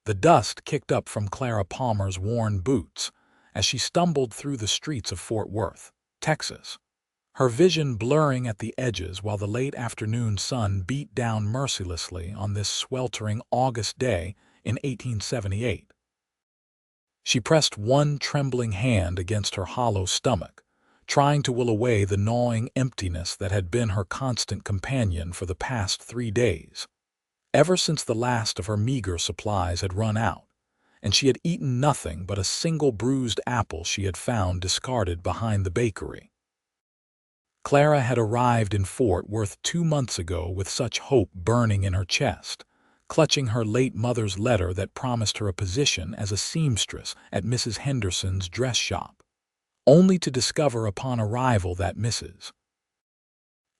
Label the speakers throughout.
Speaker 1: The dust kicked up from Clara Palmer's worn boots as she stumbled through the streets of Fort Worth, Texas, her vision blurring at the edges while the late afternoon sun beat down mercilessly on this sweltering August day in 1878. She pressed one trembling hand against her hollow stomach, trying to will away the gnawing emptiness that had been her constant companion for the past 3 days. Ever since the last of her meager supplies had run out, and she had eaten nothing but a single bruised apple she had found discarded behind the bakery. Clara had arrived in Fort Worth 2 months ago with such hope burning in her chest, clutching her late mother's letter that promised her a position as a seamstress at Mrs. Henderson's dress shop, only to discover upon arrival that Mrs.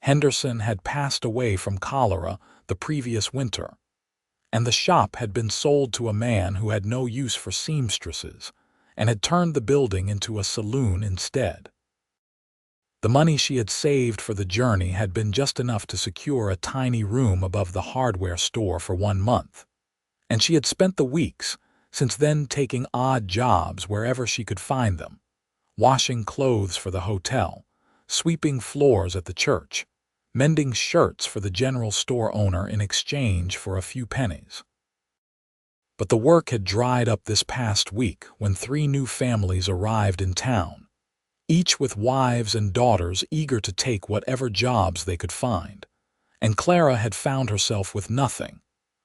Speaker 1: Henderson had passed away from cholera the previous winter, and the shop had been sold to a man who had no use for seamstresses and had turned the building into a saloon instead. The money she had saved for the journey had been just enough to secure a tiny room above the hardware store for 1 month, and she had spent the weeks since then taking odd jobs wherever she could find them, washing clothes for the hotel, sweeping floors at the church, mending shirts for the general store owner in exchange for a few pennies. But the work had dried up this past week when 3 new families arrived in town, each with wives and daughters eager to take whatever jobs they could find, and Clara had found herself with nothing,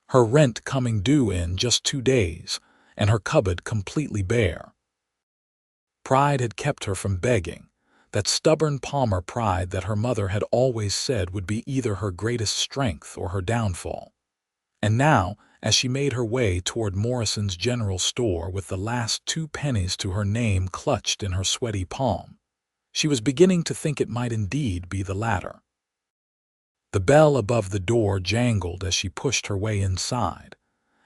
Speaker 1: her rent coming due in just 2 days, and her cupboard completely bare. Pride had kept her from begging, that stubborn Palmer pride that her mother had always said would be either her greatest strength or her downfall. And now, as she made her way toward Morrison's general store with the last 2 pennies to her name clutched in her sweaty palm, she was beginning to think it might indeed be the latter. The bell above the door jangled as she pushed her way inside,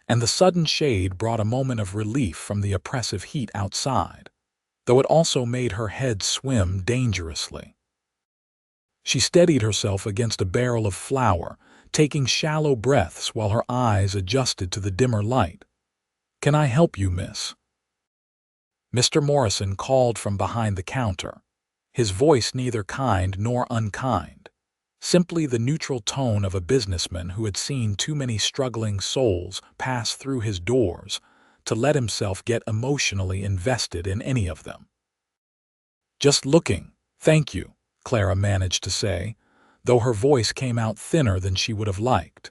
Speaker 1: and the sudden shade brought a moment of relief from the oppressive heat outside, though it also made her head swim dangerously. She steadied herself against a barrel of flour, taking shallow breaths while her eyes adjusted to the dimmer light. "Can I help you, miss?" Mr. Morrison called from behind the counter, his voice neither kind nor unkind, simply the neutral tone of a businessman who had seen too many struggling souls pass through his doors to let himself get emotionally invested in any of them. "Just looking, thank you," Clara managed to say, though her voice came out thinner than she would have liked.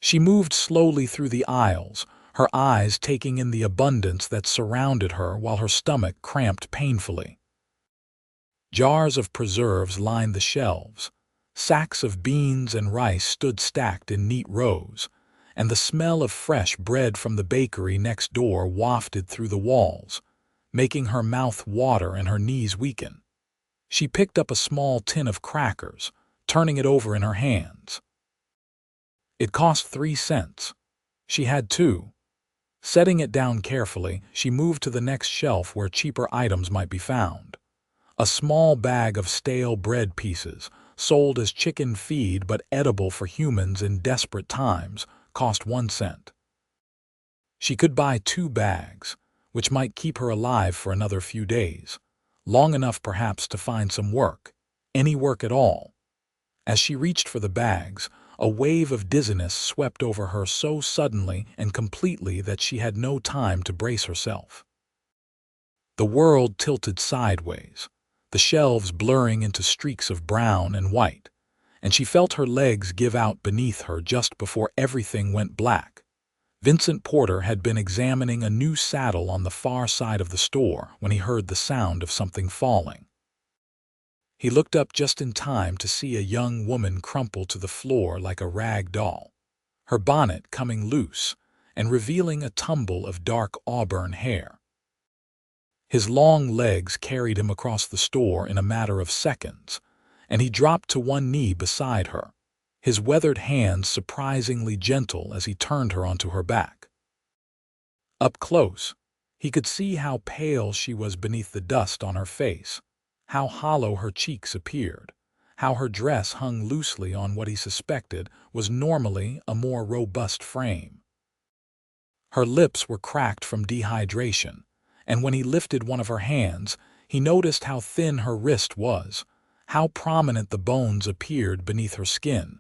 Speaker 1: She moved slowly through the aisles, her eyes taking in the abundance that surrounded her while her stomach cramped painfully. Jars of preserves lined the shelves, sacks of beans and rice stood stacked in neat rows, and the smell of fresh bread from the bakery next door wafted through the walls, making her mouth water and her knees weaken. She picked up a small tin of crackers, turning it over in her hands. It cost 3 cents. She had 2. Setting it down carefully, she moved to the next shelf where cheaper items might be found. A small bag of stale bread pieces, sold as chicken feed but edible for humans in desperate times, cost 1 cent. She could buy 2 bags, which might keep her alive for another few days, long enough perhaps to find some work, any work at all. As she reached for the bags, a wave of dizziness swept over her so suddenly and completely that she had no time to brace herself. The world tilted sideways, the shelves blurring into streaks of brown and white, and she felt her legs give out beneath her just before everything went black. Vincent Porter had been examining a new saddle on the far side of the store when he heard the sound of something falling. He looked up just in time to see a young woman crumple to the floor like a rag doll, her bonnet coming loose and revealing a tumble of dark auburn hair. His long legs carried him across the store in a matter of seconds, and he dropped to one knee beside her, his weathered hands surprisingly gentle as he turned her onto her back. Up close, he could see how pale she was beneath the dust on her face, how hollow her cheeks appeared, how her dress hung loosely on what he suspected was normally a more robust frame. Her lips were cracked from dehydration, and when he lifted one of her hands, he noticed how thin her wrist was, how prominent the bones appeared beneath her skin.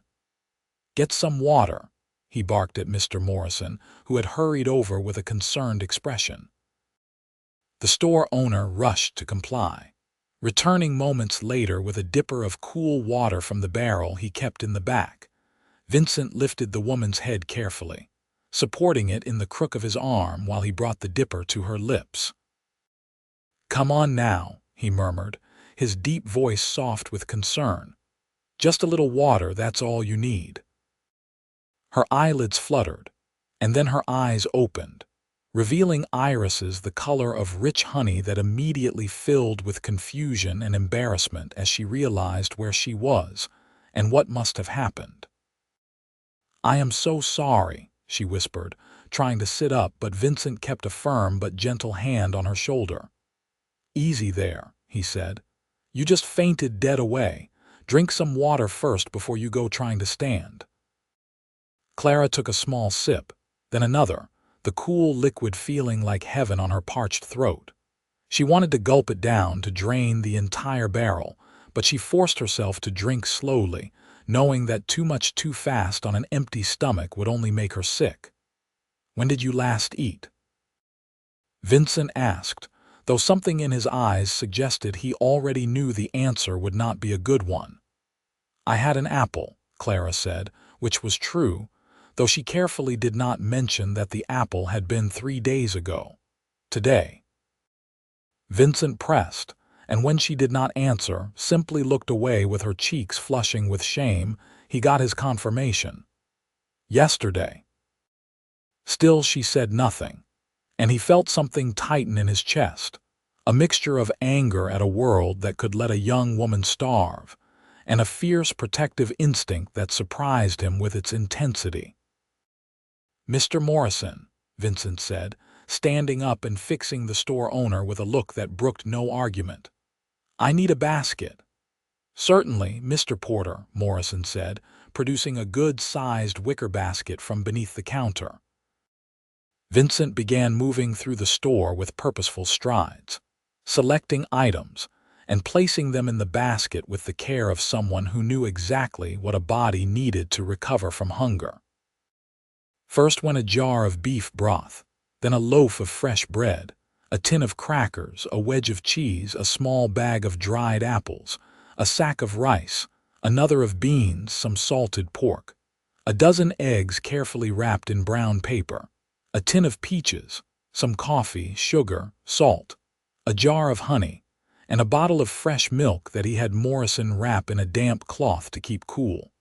Speaker 1: "Get some water," he barked at Mr. Morrison, who had hurried over with a concerned expression. The store owner rushed to comply, returning moments later with a dipper of cool water from the barrel he kept in the back. Vincent lifted the woman's head carefully, supporting it in the crook of his arm while he brought the dipper to her lips. "Come on now," he murmured, his deep voice soft with concern. "Just a little water, that's all you need." Her eyelids fluttered, and then her eyes opened, revealing irises the color of rich honey that immediately filled with confusion and embarrassment as she realized where she was and what must have happened. "I am so sorry," she whispered, trying to sit up, but Vincent kept a firm but gentle hand on her shoulder. "Easy there," he said. "You just fainted dead away. Drink some water first before you go trying to stand." Clara took a small sip, then another, the cool liquid feeling like heaven on her parched throat. She wanted to gulp it down to drain the entire barrel, but she forced herself to drink slowly, knowing that too much too fast on an empty stomach would only make her sick. "When did you last eat?" Vincent asked, though something in his eyes suggested he already knew the answer would not be a good one. "I had an apple," Clara said, which was true, though she carefully did not mention that the apple had been 3 days ago. Today. Vincent pressed, and when she did not answer, simply looked away with her cheeks flushing with shame, he got his confirmation. "Yesterday." Still she said nothing, and he felt something tighten in his chest, a mixture of anger at a world that could let a young woman starve, and a fierce protective instinct that surprised him with its intensity. "Mr. Morrison," Vincent said, standing up and fixing the store owner with a look that brooked no argument. "I need a basket." "Certainly, Mr. Porter," Morrison said, producing a good-sized wicker basket from beneath the counter. Vincent began moving through the store with purposeful strides, selecting items and placing them in the basket with the care of someone who knew exactly what a body needed to recover from hunger. First went a jar of beef broth, then a loaf of fresh bread, a tin of crackers, a wedge of cheese, a small bag of dried apples, a sack of rice, another of beans, some salted pork, a dozen eggs carefully wrapped in brown paper, a tin of peaches, some coffee, sugar, salt, a jar of honey, and a bottle of fresh milk that he had Morrison wrap in a damp cloth to keep cool.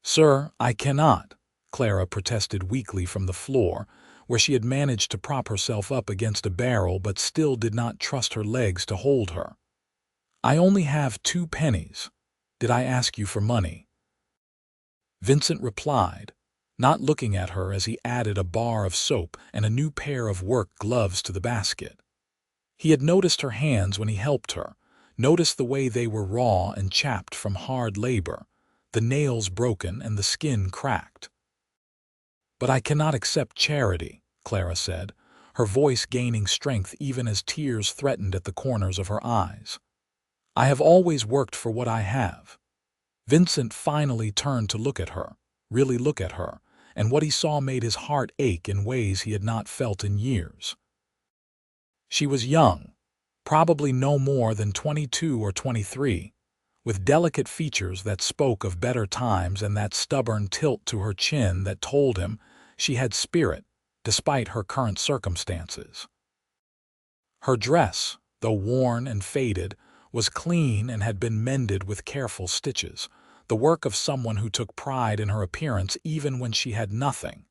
Speaker 1: "Sir, I cannot," Clara protested weakly from the floor, where she had managed to prop herself up against a barrel but still did not trust her legs to hold her. "I only have 2 pennies. Did I ask you for money?" Vincent replied, not looking at her as he added a bar of soap and a new pair of work gloves to the basket. He had noticed her hands when he helped her, noticed the way they were raw and chapped from hard labor, the nails broken and the skin cracked. "But I cannot accept charity," Clara said, her voice gaining strength even as tears threatened at the corners of her eyes. "I have always worked for what I have." Vincent finally turned to look at her, really look at her, and what he saw made his heart ache in ways he had not felt in years. She was young, probably no more than 22 or 23, with delicate features that spoke of better times and that stubborn tilt to her chin that told him she had spirit, despite her current circumstances. Her dress, though worn and faded, was clean and had been mended with careful stitches, the work of someone who took pride in her appearance even when she had nothing.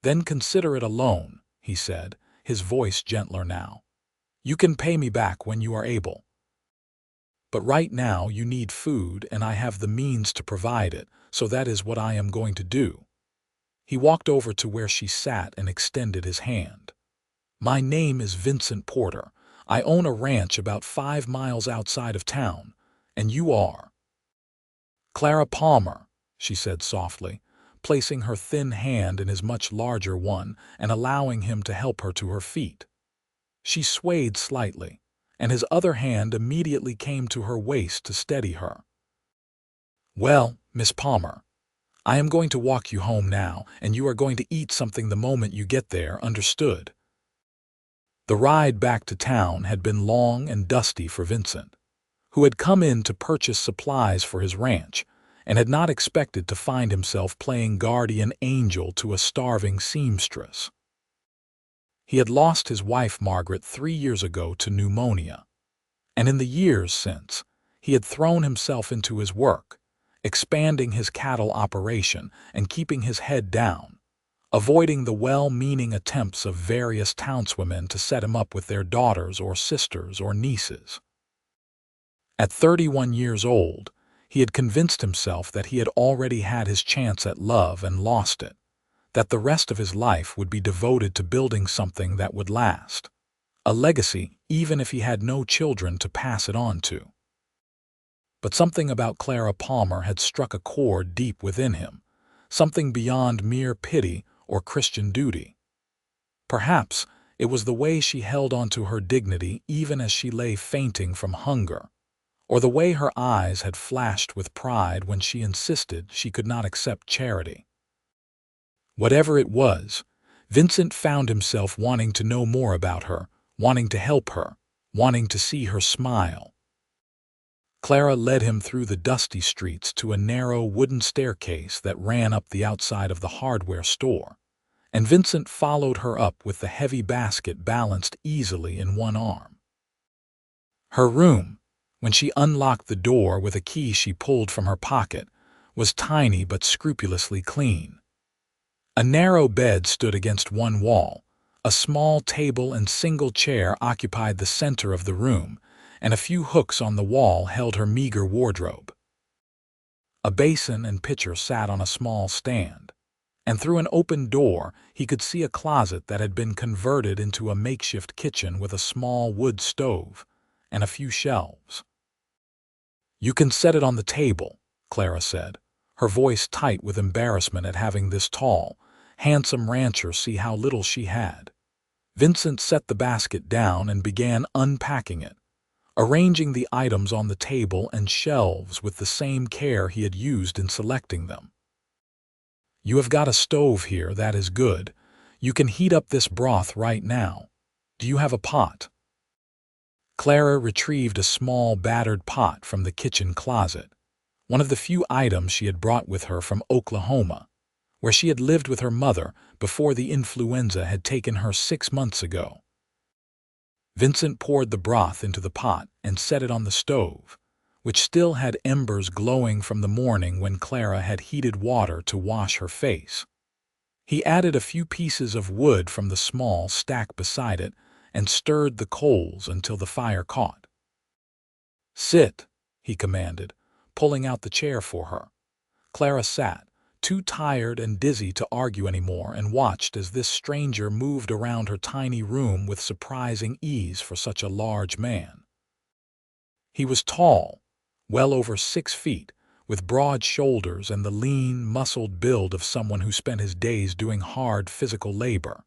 Speaker 1: "Then consider it a loan," he said, his voice gentler now. "You can pay me back when you are able. But right now you need food and I have the means to provide it, so that is what I am going to do." He walked over to where she sat and extended his hand. "My name is Vincent Porter. I own a ranch about 5 miles outside of town, and you are—" "Clara Palmer," she said softly, placing her thin hand in his much larger one and allowing him to help her to her feet. She swayed slightly, and his other hand immediately came to her waist to steady her. "Well, Miss Palmer, I am going to walk you home now, and you are going to eat something the moment you get there, understood?" The ride back to town had been long and dusty for Vincent, who had come in to purchase supplies for his ranch and had not expected to find himself playing guardian angel to a starving seamstress. He had lost his wife Margaret 3 years ago to pneumonia, and in the years since, he had thrown himself into his work, expanding his cattle operation and keeping his head down, avoiding the well-meaning attempts of various townswomen to set him up with their daughters or sisters or nieces. At 31 years old, he had convinced himself that he had already had his chance at love and lost it, that the rest of his life would be devoted to building something that would last, a legacy even if he had no children to pass it on to. But something about Clara Palmer had struck a chord deep within him, something beyond mere pity or Christian duty. Perhaps it was the way she held on to her dignity even as she lay fainting from hunger, or the way her eyes had flashed with pride when she insisted she could not accept charity. Whatever it was, Vincent found himself wanting to know more about her, wanting to help her, wanting to see her smile. Clara led him through the dusty streets to a narrow wooden staircase that ran up the outside of the hardware store, and Vincent followed her up with the heavy basket balanced easily in one arm. Her room, when she unlocked the door with a key she pulled from her pocket, was tiny but scrupulously clean. A narrow bed stood against one wall, a small table and single chair occupied the center of the room, and a few hooks on the wall held her meager wardrobe. A basin and pitcher sat on a small stand, and through an open door he could see a closet that had been converted into a makeshift kitchen with a small wood stove and a few shelves. "You can set it on the table," Clara said, her voice tight with embarrassment at having this tall, handsome rancher see how little she had. Vincent set the basket down and began unpacking it, arranging the items on the table and shelves with the same care he had used in selecting them. "You have got a stove here, that is good. You can heat up this broth right now. Do you have a pot?" Clara retrieved a small battered pot from the kitchen closet, one of the few items she had brought with her from Oklahoma, where she had lived with her mother before the influenza had taken her 6 months ago. Vincent poured the broth into the pot and set it on the stove, which still had embers glowing from the morning when Clara had heated water to wash her face. He added a few pieces of wood from the small stack beside it and stirred the coals until the fire caught. "Sit," he commanded, pulling out the chair for her. Clara sat, too tired and dizzy to argue anymore, and watched as this stranger moved around her tiny room with surprising ease for such a large man. He was tall, well over 6 feet, with broad shoulders and the lean, muscled build of someone who spent his days doing hard physical labor.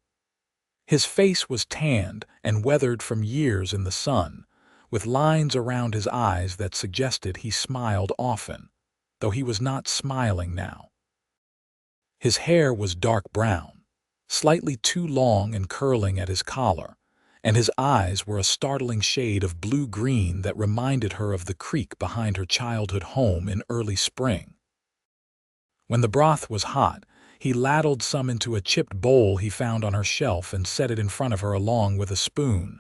Speaker 1: His face was tanned and weathered from years in the sun, with lines around his eyes that suggested he smiled often, though he was not smiling now. His hair was dark brown, slightly too long and curling at his collar, and his eyes were a startling shade of blue-green that reminded her of the creek behind her childhood home in early spring. When the broth was hot, he ladled some into a chipped bowl he found on her shelf and set it in front of her along with a spoon.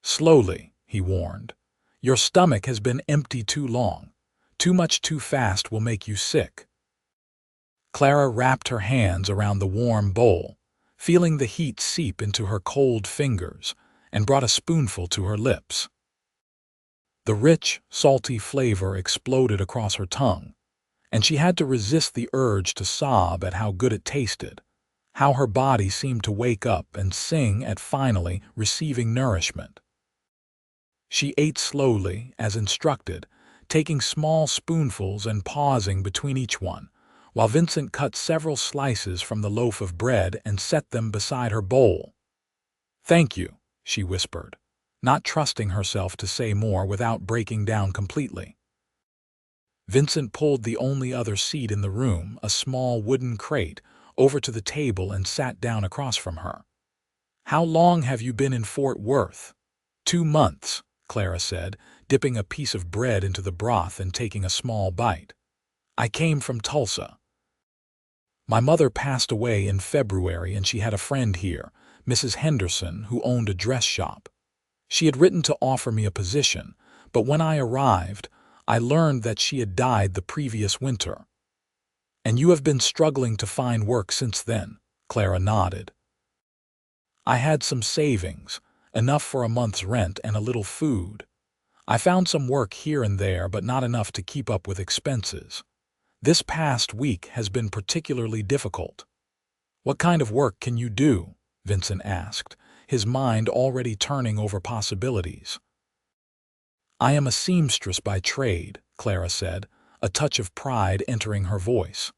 Speaker 1: "Slowly," he warned. "Your stomach has been empty too long. Too much too fast will make you sick." Clara wrapped her hands around the warm bowl, feeling the heat seep into her cold fingers, and brought a spoonful to her lips. The rich, salty flavor exploded across her tongue, and she had to resist the urge to sob at how good it tasted, how her body seemed to wake up and sing at finally receiving nourishment. She ate slowly, as instructed, taking small spoonfuls and pausing between each one, while Vincent cut several slices from the loaf of bread and set them beside her bowl. "Thank you," she whispered, not trusting herself to say more without breaking down completely. Vincent pulled the only other seat in the room, a small wooden crate, over to the table and sat down across from her. "How long have you been in Fort Worth?" "2 months," Clara said, dipping a piece of bread into the broth and taking a small bite. "I came from Tulsa. My mother passed away in February and she had a friend here, Mrs. Henderson, who owned a dress shop. She had written to offer me a position, but when I arrived, I learned that she had died the previous winter." "And you have been struggling to find work since then?" Clara nodded. "I had some savings, enough for a month's rent and a little food. I found some work here and there, but not enough to keep up with expenses. This past week has been particularly difficult." "What kind of work can you do?" Vincent asked, his mind already turning over possibilities. "I am a seamstress by trade," Clara said, a touch of pride entering her voice.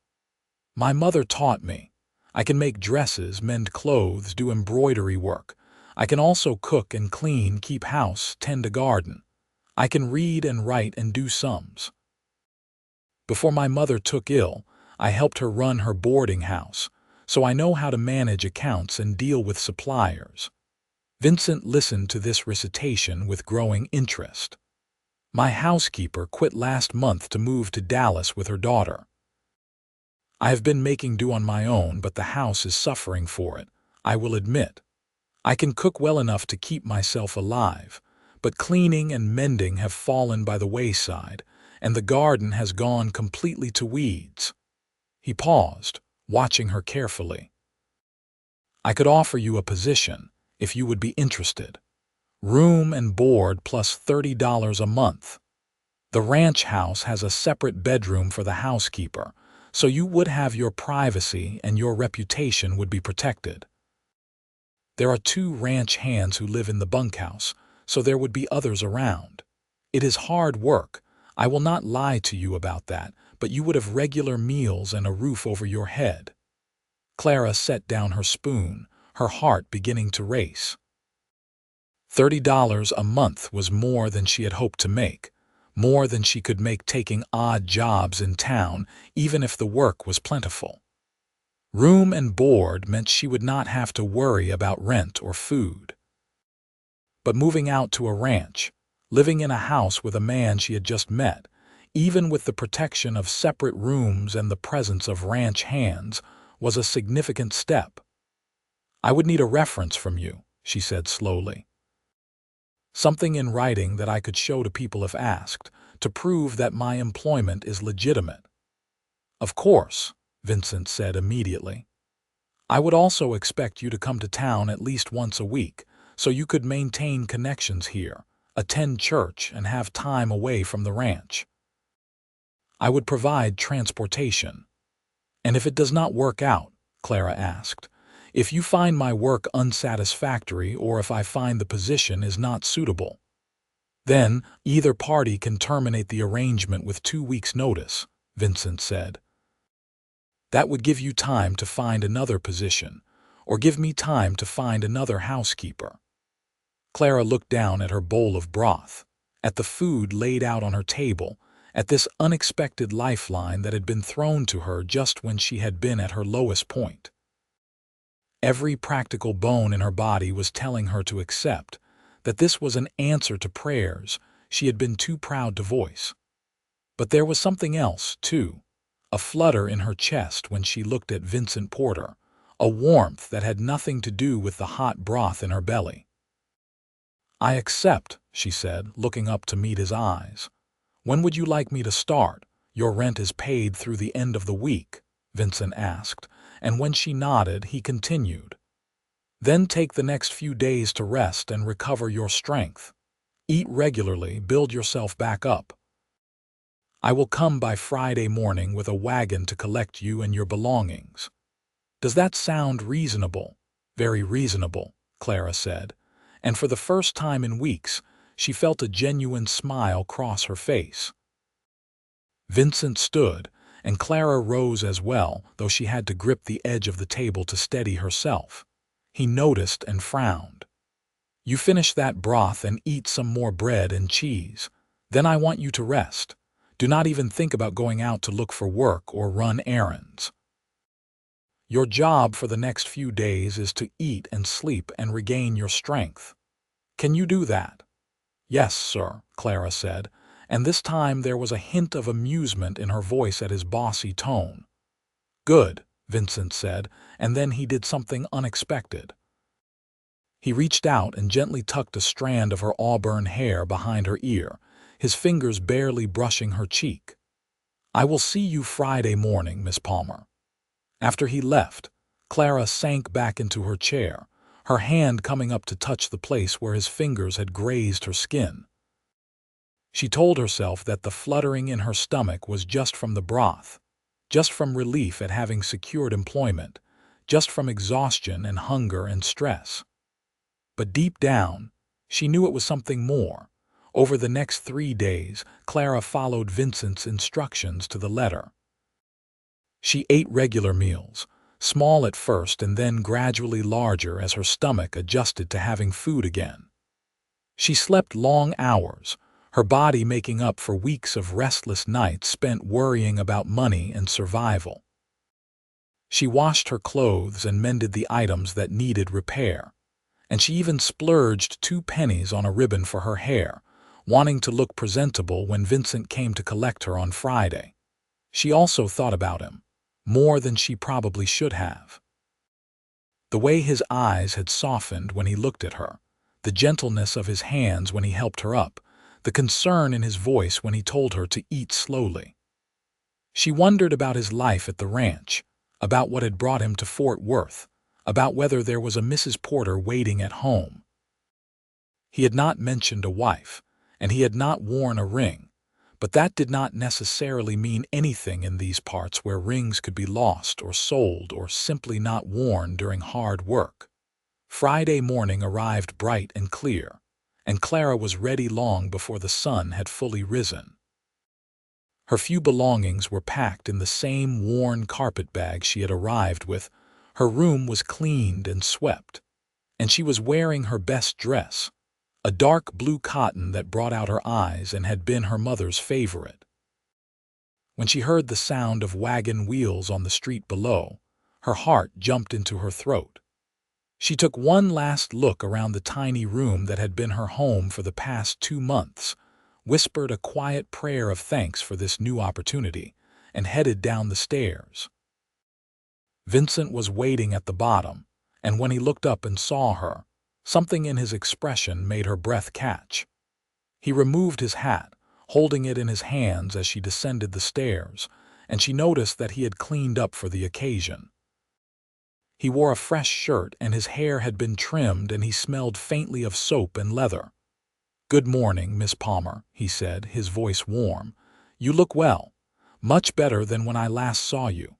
Speaker 1: "My mother taught me. I can make dresses, mend clothes, do embroidery work. I can also cook and clean, keep house, tend a garden. I can read and write and do sums. Before my mother took ill, I helped her run her boarding house, so I know how to manage accounts and deal with suppliers." Vincent listened to this recitation with growing interest. "My housekeeper quit last month to move to Dallas with her daughter. I have been making do on my own, but the house is suffering for it, I will admit. I can cook well enough to keep myself alive, but cleaning and mending have fallen by the wayside, and the garden has gone completely to weeds." He paused, watching her carefully. "I could offer you a position, if you would be interested. Room and board plus $30 a month. The ranch house has a separate bedroom for the housekeeper, so you would have your privacy and your reputation would be protected. There are 2 ranch hands who live in the bunkhouse, so there would be others around. It is hard work, I will not lie to you about that, but you would have regular meals and a roof over your head." Clara set down her spoon, her heart beginning to race. $30 a month was more than she had hoped to make, more than she could make taking odd jobs in town, even if the work was plentiful. Room and board meant she would not have to worry about rent or food. But moving out to a ranch, living in a house with a man she had just met, even with the protection of separate rooms and the presence of ranch hands, was a significant step. "I would need a reference from you," she said slowly. "Something in writing that I could show to people if asked, to prove that my employment is legitimate." "Of course," Vincent said immediately. "I would also expect you to come to town at least once a week, so you could maintain connections here, attend church, and have time away from the ranch. I would provide transportation." "And if it does not work out," Clara asked, "if you find my work unsatisfactory or if I find the position is not suitable?" "Then either party can terminate the arrangement with 2 weeks' notice," Vincent said. "That would give you time to find another position, or give me time to find another housekeeper." Clara looked down at her bowl of broth, at the food laid out on her table, at this unexpected lifeline that had been thrown to her just when she had been at her lowest point. Every practical bone in her body was telling her to accept, that this was an answer to prayers she had been too proud to voice. But there was something else, too, a flutter in her chest when she looked at Vincent Porter, a warmth that had nothing to do with the hot broth in her belly. "I accept," she said, looking up to meet his eyes. "When would you like me to start? Your rent is paid through the end of the week," Vincent asked, and when she nodded, he continued. "Then take the next few days to rest and recover your strength. Eat regularly, build yourself back up. I will come by Friday morning with a wagon to collect you and your belongings." "Does that sound reasonable?" "Very reasonable," Clara said, and for the first time in weeks, she felt a genuine smile cross her face. Vincent stood, and Clara rose as well, though she had to grip the edge of the table to steady herself. He noticed and frowned. "You finish that broth and eat some more bread and cheese. Then I want you to rest. Do not even think about going out to look for work or run errands. Your job for the next few days is to eat and sleep and regain your strength. Can you do that?" "Yes, sir," Clara said, and this time there was a hint of amusement in her voice at his bossy tone. "Good," Vincent said, and then he did something unexpected. He reached out and gently tucked a strand of her auburn hair behind her ear, his fingers barely brushing her cheek. "I will see you Friday morning, Miss Palmer." After he left, Clara sank back into her chair, her hand coming up to touch the place where his fingers had grazed her skin. She told herself that the fluttering in her stomach was just from the broth, just from relief at having secured employment, just from exhaustion and hunger and stress. But deep down, she knew it was something more. Over the next 3 days, Clara followed Vincent's instructions to the letter. She ate regular meals, small at first and then gradually larger as her stomach adjusted to having food again. She slept long hours, her body making up for weeks of restless nights spent worrying about money and survival. She washed her clothes and mended the items that needed repair, and she even splurged 2 pennies on a ribbon for her hair, wanting to look presentable when Vincent came to collect her on Friday. She also thought about him, more than she probably should have. The way his eyes had softened when he looked at her, the gentleness of his hands when he helped her up, the concern in his voice when he told her to eat slowly. She wondered about his life at the ranch, about what had brought him to Fort Worth, about whether there was a Mrs. Porter waiting at home. He had not mentioned a wife, and he had not worn a ring, but that did not necessarily mean anything in these parts where rings could be lost or sold or simply not worn during hard work. Friday morning arrived bright and clear, and Clara was ready long before the sun had fully risen. Her few belongings were packed in the same worn carpet bag she had arrived with. Her room was cleaned and swept, and she was wearing her best dress, a dark blue cotton that brought out her eyes and had been her mother's favorite. When she heard the sound of wagon wheels on the street below, her heart jumped into her throat. She took one last look around the tiny room that had been her home for the past 2 months, whispered a quiet prayer of thanks for this new opportunity, and headed down the stairs. Vincent was waiting at the bottom, and when he looked up and saw her, something in his expression made her breath catch. He removed his hat, holding it in his hands as she descended the stairs, and she noticed that he had cleaned up for the occasion. He wore a fresh shirt and his hair had been trimmed and he smelled faintly of soap and leather. "Good morning, Miss Palmer," he said, his voice warm. "You look well, much better than when I last saw you."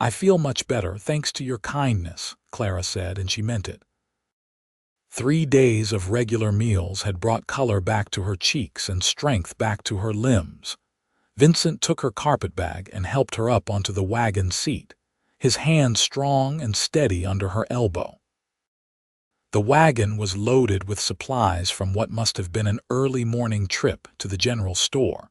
Speaker 1: "I feel much better, thanks to your kindness," Clara said, and she meant it. 3 days of regular meals had brought color back to her cheeks and strength back to her limbs. Vincent took her carpetbag and helped her up onto the wagon seat, his hand strong and steady under her elbow. The wagon was loaded with supplies from what must have been an early morning trip to the general store,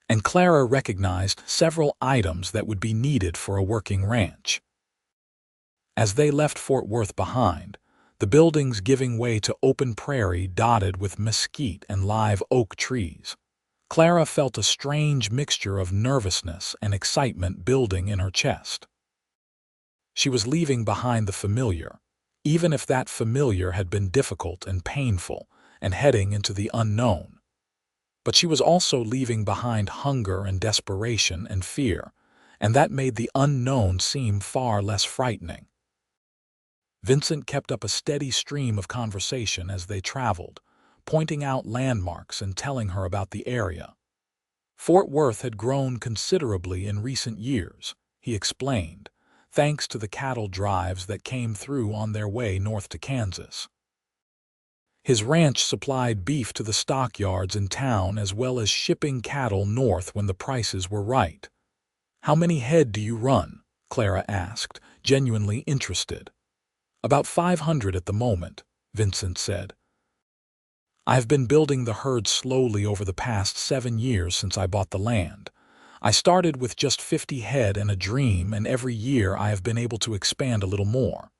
Speaker 1: and Clara recognized several items that would be needed for a working ranch. As they left Fort Worth behind, the buildings giving way to open prairie dotted with mesquite and live oak trees, Clara felt a strange mixture of nervousness and excitement building in her chest. She was leaving behind the familiar, even if that familiar had been difficult and painful, and heading into the unknown. But she was also leaving behind hunger and desperation and fear, and that made the unknown seem far less frightening. Vincent kept up a steady stream of conversation as they traveled, pointing out landmarks and telling her about the area. Fort Worth had grown considerably in recent years, he explained, thanks to the cattle drives that came through on their way north to Kansas. His ranch supplied beef to the stockyards in town as well as shipping cattle north when the prices were right. How many head do you run? Clara asked, genuinely interested. About 500 at the moment, Vincent said. I've been building the herd slowly over the past 7 years since I bought the land. I started with just 50 head and a dream, and every year I have been able to expand a little more.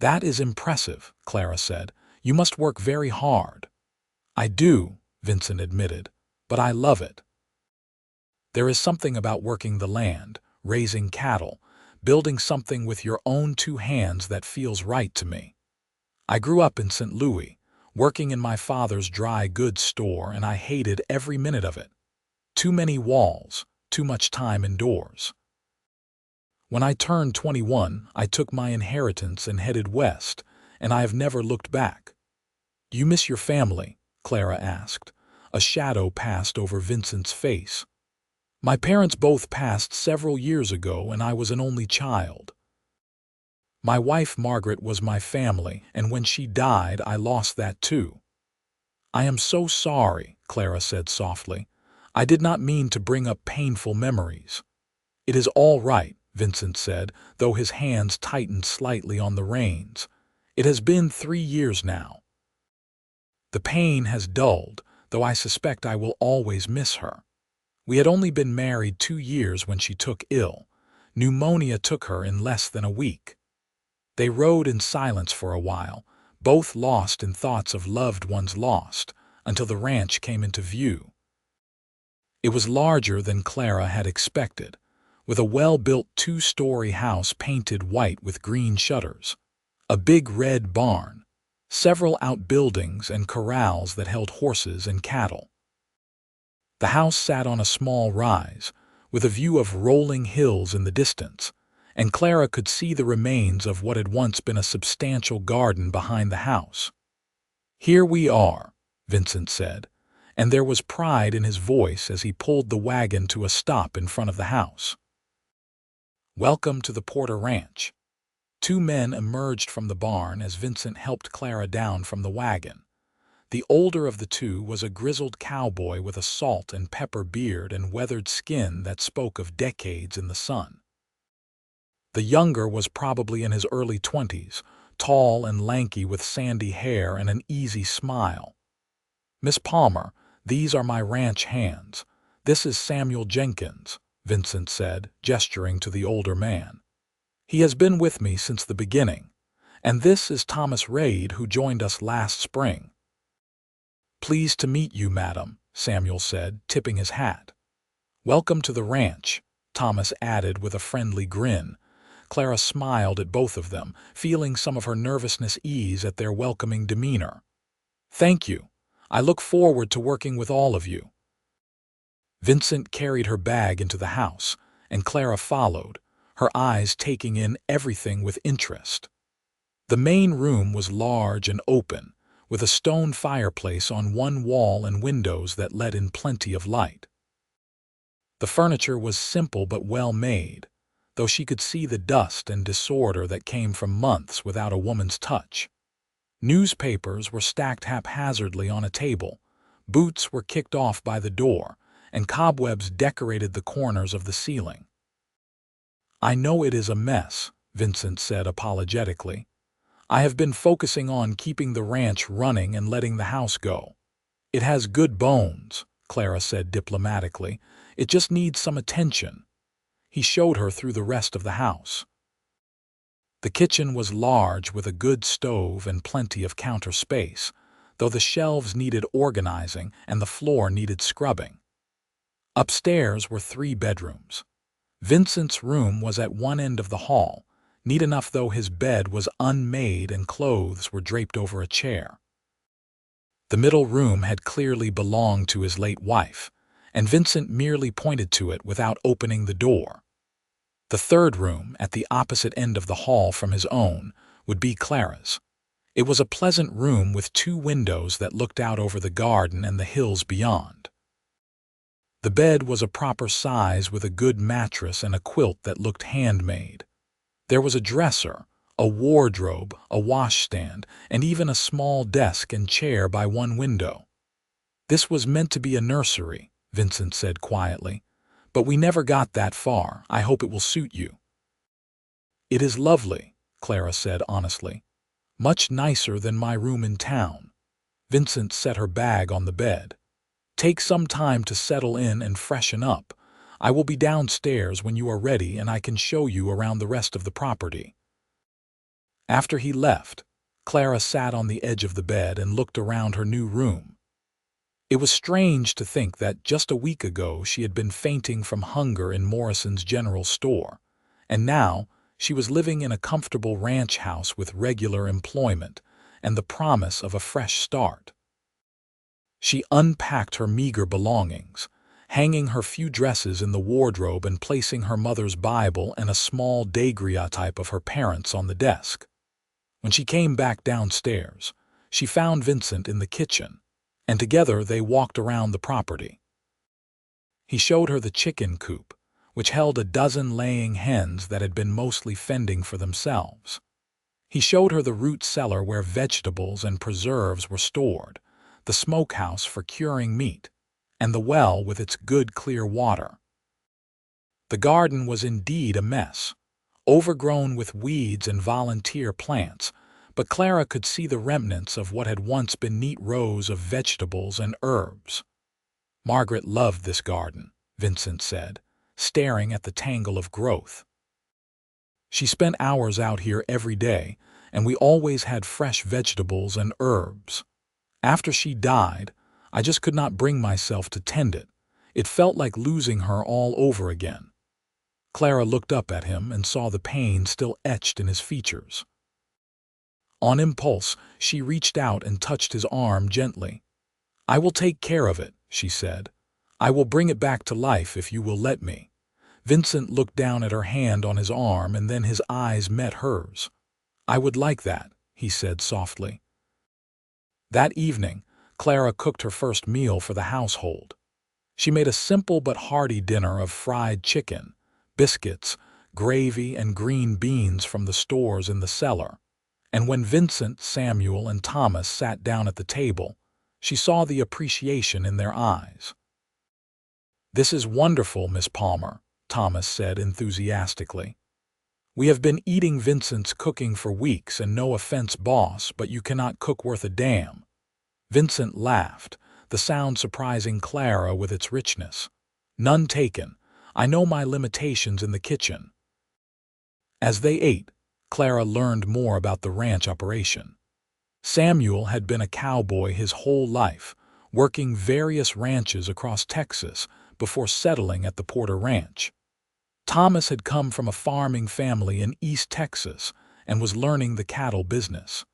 Speaker 1: That is impressive, Clara said. You must work very hard. I do, Vincent admitted, but I love it. There is something about working the land, raising cattle, building something with your own 2 hands that feels right to me. I grew up in St. Louis, working in my father's dry goods store, and I hated every minute of it. Too many walls, too much time indoors. When I turned 21, I took my inheritance and headed west, and I have never looked back. Do you miss your family? Clara asked. A shadow passed over Vincent's face. My parents both passed several years ago, and I was an only child. My wife Margaret was my family, and when she died, I lost that too. I am so sorry, Clara said softly. I did not mean to bring up painful memories. It is all right, Vincent said, though his hands tightened slightly on the reins. It has been 3 years now. The pain has dulled, though I suspect I will always miss her. We had only been married 2 years when she took ill. Pneumonia took her in less than a week. They rode in silence for a while, both lost in thoughts of loved ones lost, until the ranch came into view. It was larger than Clara had expected, with a well-built 2-story house painted white with green shutters, a big red barn, several outbuildings and corrals that held horses and cattle. The house sat on a small rise, with a view of rolling hills in the distance, and Clara could see the remains of what had once been a substantial garden behind the house. "Here we are," Vincent said, and there was pride in his voice as he pulled the wagon to a stop in front of the house. "Welcome to the Porter Ranch." 2 men emerged from the barn as Vincent helped Clara down from the wagon. The older of the 2 was a grizzled cowboy with a salt and pepper beard and weathered skin that spoke of decades in the sun. The younger was probably in his early 20s, tall and lanky with sandy hair and an easy smile. "Miss Palmer, these are my ranch hands. This is Samuel Jenkins," Vincent said, gesturing to the older man. "He has been with me since the beginning. And this is Thomas Reid, who joined us last spring." "Pleased to meet you, madam," Samuel said, tipping his hat. "Welcome to the ranch," Thomas added with a friendly grin. Clara smiled at both of them, feeling some of her nervousness ease at their welcoming demeanor. "Thank you. I look forward to working with all of you." Vincent carried her bag into the house, and Clara followed, her eyes taking in everything with interest. The main room was large and open, with a stone fireplace on one wall and windows that let in plenty of light. The furniture was simple but well made, though she could see the dust and disorder that came from months without a woman's touch. Newspapers were stacked haphazardly on a table, boots were kicked off by the door, and cobwebs decorated the corners of the ceiling. "I know it is a mess," Vincent said apologetically. "I have been focusing on keeping the ranch running and letting the house go. It has good bones," Clara said diplomatically. "It just needs some attention." He showed her through the rest of the house. The kitchen was large with a good stove and plenty of counter space, though the shelves needed organizing and the floor needed scrubbing. Upstairs were 3 bedrooms. Vincent's room was at one end of the hall, neat enough though his bed was unmade and clothes were draped over a chair. The middle room had clearly belonged to his late wife, and Vincent merely pointed to it without opening the door. The 3rd room, at the opposite end of the hall from his own, would be Clara's. It was a pleasant room with 2 windows that looked out over the garden and the hills beyond. The bed was a proper size with a good mattress and a quilt that looked handmade. There was a dresser, a wardrobe, a washstand, and even a small desk and chair by one window. "This was meant to be a nursery," Vincent said quietly. But we never got that far. I hope it will suit you." "It is lovely," Clara said honestly. "Much nicer than my room in town." Vincent set her bag on the bed. "Take some time to settle in and freshen up. I will be downstairs when you are ready and I can show you around the rest of the property." After he left, Clara sat on the edge of the bed and looked around her new room. It was strange to think that just a week ago she had been fainting from hunger in Morrison's general store, and now she was living in a comfortable ranch house with regular employment and the promise of a fresh start. She unpacked her meager belongings, hanging her few dresses in the wardrobe and placing her mother's Bible and a small daguerreotype of her parents on the desk. When she came back downstairs, she found Vincent in the kitchen, and together they walked around the property. He showed her the chicken coop, which held a dozen laying hens that had been mostly fending for themselves. He showed her the root cellar where vegetables and preserves were stored, the smokehouse for curing meat, and the well with its good clear water. The garden was indeed a mess, overgrown with weeds and volunteer plants, but Clara could see the remnants of what had once been neat rows of vegetables and herbs. "Margaret loved this garden," Vincent said, staring at the tangle of growth. "She spent hours out here every day, and we always had fresh vegetables and herbs. After she died, I just could not bring myself to tend it. It felt like losing her all over again." Clara looked up at him and saw the pain still etched in his features. On impulse, she reached out and touched his arm gently. "I will take care of it," she said. "I will bring it back to life if you will let me." Vincent looked down at her hand on his arm and then his eyes met hers. "I would like that," he said softly. That evening, Clara cooked her first meal for the household. She made a simple but hearty dinner of fried chicken, biscuits, gravy, and green beans from the stores in the cellar. And when Vincent, Samuel, and Thomas sat down at the table, she saw the appreciation in their eyes. "This is wonderful, Miss Palmer," Thomas said enthusiastically. "We have been eating Vincent's cooking for weeks, and no offense, boss, but you cannot cook worth a damn." Vincent laughed, the sound surprising Clara with its richness. "None taken. I know my limitations in the kitchen." As they ate, Clara learned more about the ranch operation. Samuel had been a cowboy his whole life, working various ranches across Texas before settling at the Porter Ranch. Thomas had come from a farming family in East Texas and was learning the cattle business.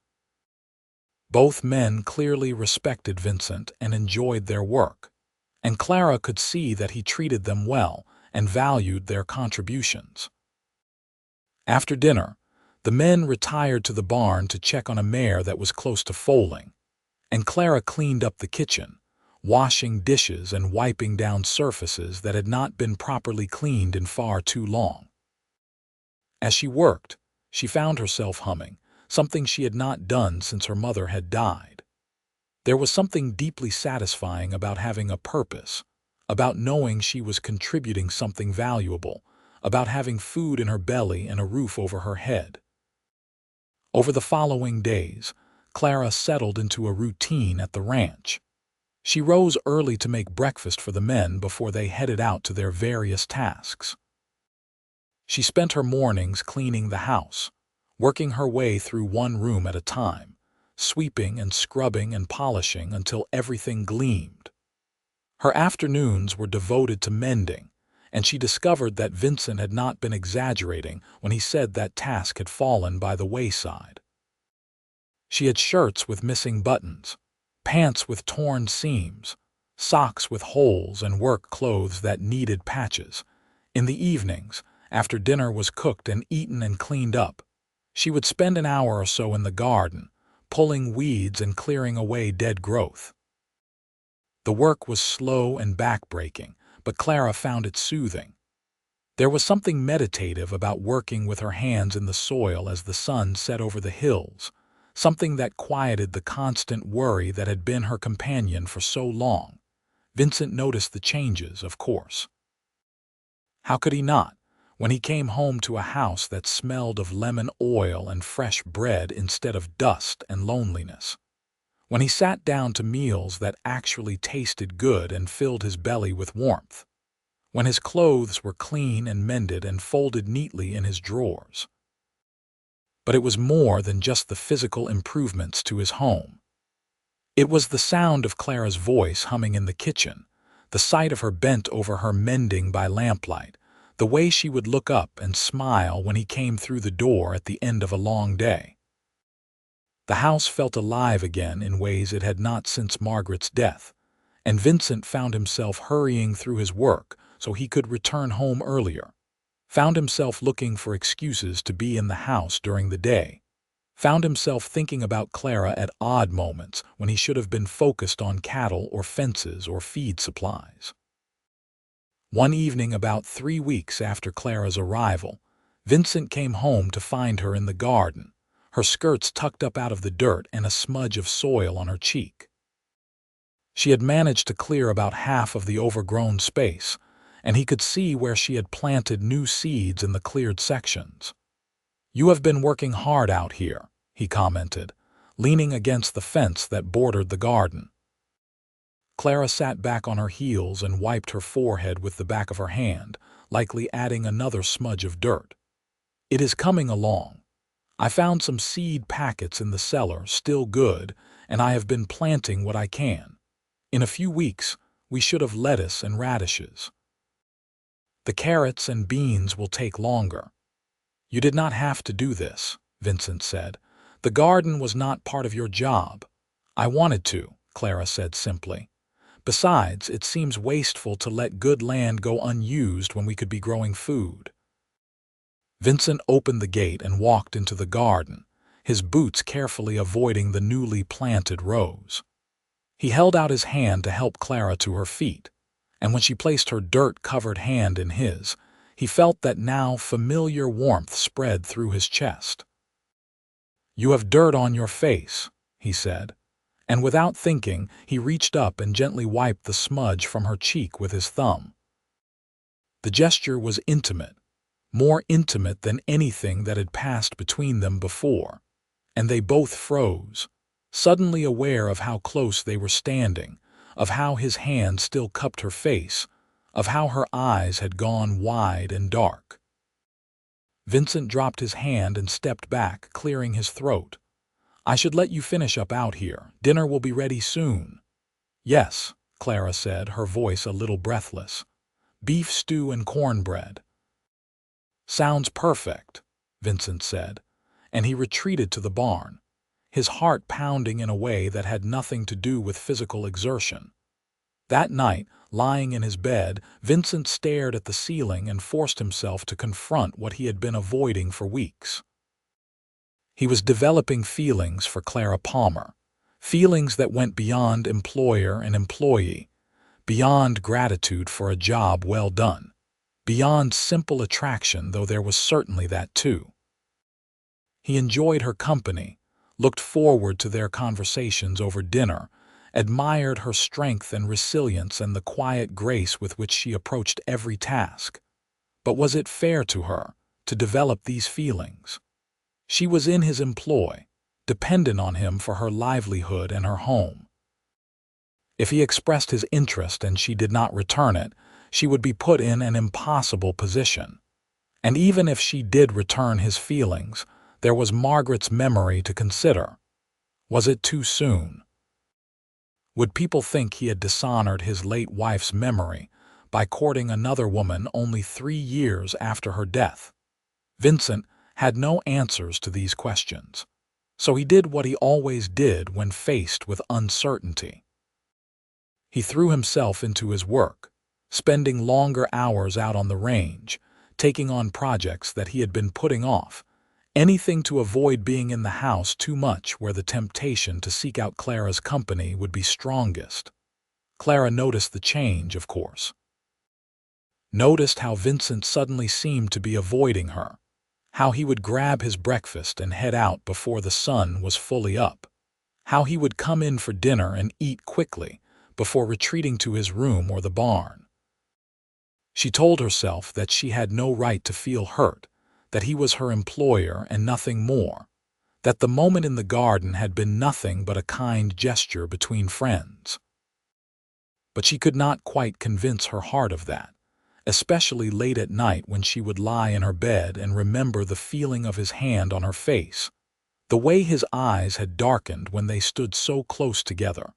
Speaker 1: Both men clearly respected Vincent and enjoyed their work, and Clara could see that he treated them well and valued their contributions. After dinner, the men retired to the barn to check on a mare that was close to foaling, and Clara cleaned up the kitchen, washing dishes and wiping down surfaces that had not been properly cleaned in far too long. As she worked, she found herself humming, something she had not done since her mother had died. There was something deeply satisfying about having a purpose, about knowing she was contributing something valuable, about having food in her belly and a roof over her head. Over the following days, Clara settled into a routine at the ranch. She rose early to make breakfast for the men before they headed out to their various tasks. She spent her mornings cleaning the house, working her way through one room at a time, sweeping and scrubbing and polishing until everything gleamed. Her afternoons were devoted to mending, and she discovered that Vincent had not been exaggerating when he said that task had fallen by the wayside. She had shirts with missing buttons, pants with torn seams, socks with holes, and work clothes that needed patches. In the evenings, after dinner was cooked and eaten and cleaned up, she would spend an hour or so in the garden, pulling weeds and clearing away dead growth. The work was slow and backbreaking, but Clara found it soothing. There was something meditative about working with her hands in the soil as the sun set over the hills, something that quieted the constant worry that had been her companion for so long. Vincent noticed the changes, of course. How could he not, when he came home to a house that smelled of lemon oil and fresh bread instead of dust and loneliness? When he sat down to meals that actually tasted good and filled his belly with warmth? When his clothes were clean and mended and folded neatly in his drawers? But it was more than just the physical improvements to his home. It was the sound of Clara's voice humming in the kitchen, the sight of her bent over her mending by lamplight, the way she would look up and smile when he came through the door at the end of a long day. The house felt alive again in ways it had not since Margaret's death, and Vincent found himself hurrying through his work so he could return home earlier, found himself looking for excuses to be in the house during the day, found himself thinking about Clara at odd moments when he should have been focused on cattle or fences or feed supplies. One evening about 3 weeks after Clara's arrival, Vincent came home to find her in the garden, her skirts tucked up out of the dirt and a smudge of soil on her cheek. She had managed to clear about half of the overgrown space, and he could see where she had planted new seeds in the cleared sections. "You have been working hard out here," he commented, leaning against the fence that bordered the garden. Clara sat back on her heels and wiped her forehead with the back of her hand, likely adding another smudge of dirt. "It is coming along. I found some seed packets in the cellar, still good, and I have been planting what I can. In a few weeks, we should have lettuce and radishes. The carrots and beans will take longer." "You did not have to do this," Vincent said. "The garden was not part of your job." "I wanted to," Clara said simply. "Besides, it seems wasteful to let good land go unused when we could be growing food." Vincent opened the gate and walked into the garden, his boots carefully avoiding the newly planted rows. He held out his hand to help Clara to her feet, and when she placed her dirt-covered hand in his, he felt that now familiar warmth spread through his chest. "You have dirt on your face," he said, and without thinking, he reached up and gently wiped the smudge from her cheek with his thumb. The gesture was intimate, more intimate than anything that had passed between them before, and they both froze, suddenly aware of how close they were standing, of how his hand still cupped her face, of how her eyes had gone wide and dark. Vincent dropped his hand and stepped back, clearing his throat. "I should let you finish up out here. Dinner will be ready soon." "Yes," Clara said, her voice a little breathless. "Beef stew and cornbread." "Sounds perfect," Vincent said, and he retreated to the barn, his heart pounding in a way that had nothing to do with physical exertion. That night, lying in his bed, Vincent stared at the ceiling and forced himself to confront what he had been avoiding for weeks. He was developing feelings for Clara Palmer, feelings that went beyond employer and employee, beyond gratitude for a job well done, beyond simple attraction, though there was certainly that too. He enjoyed her company, looked forward to their conversations over dinner, admired her strength and resilience and the quiet grace with which she approached every task. But was it fair to her to develop these feelings? She was in his employ, dependent on him for her livelihood and her home. If he expressed his interest and she did not return it, she would be put in an impossible position. And even if she did return his feelings, there was Margaret's memory to consider. Was it too soon? Would people think he had dishonored his late wife's memory by courting another woman only 3 years after her death? Vincent had no answers to these questions, so he did what he always did when faced with uncertainty. He threw himself into his work, spending longer hours out on the range, taking on projects that he had been putting off, anything to avoid being in the house too much where the temptation to seek out Clara's company would be strongest. Clara noticed the change, of course. Noticed how Vincent suddenly seemed to be avoiding her, how he would grab his breakfast and head out before the sun was fully up, how he would come in for dinner and eat quickly before retreating to his room or the barn. She told herself that she had no right to feel hurt, that he was her employer and nothing more, that the moment in the garden had been nothing but a kind gesture between friends. But she could not quite convince her heart of that, especially late at night when she would lie in her bed and remember the feeling of his hand on her face, the way his eyes had darkened when they stood so close together,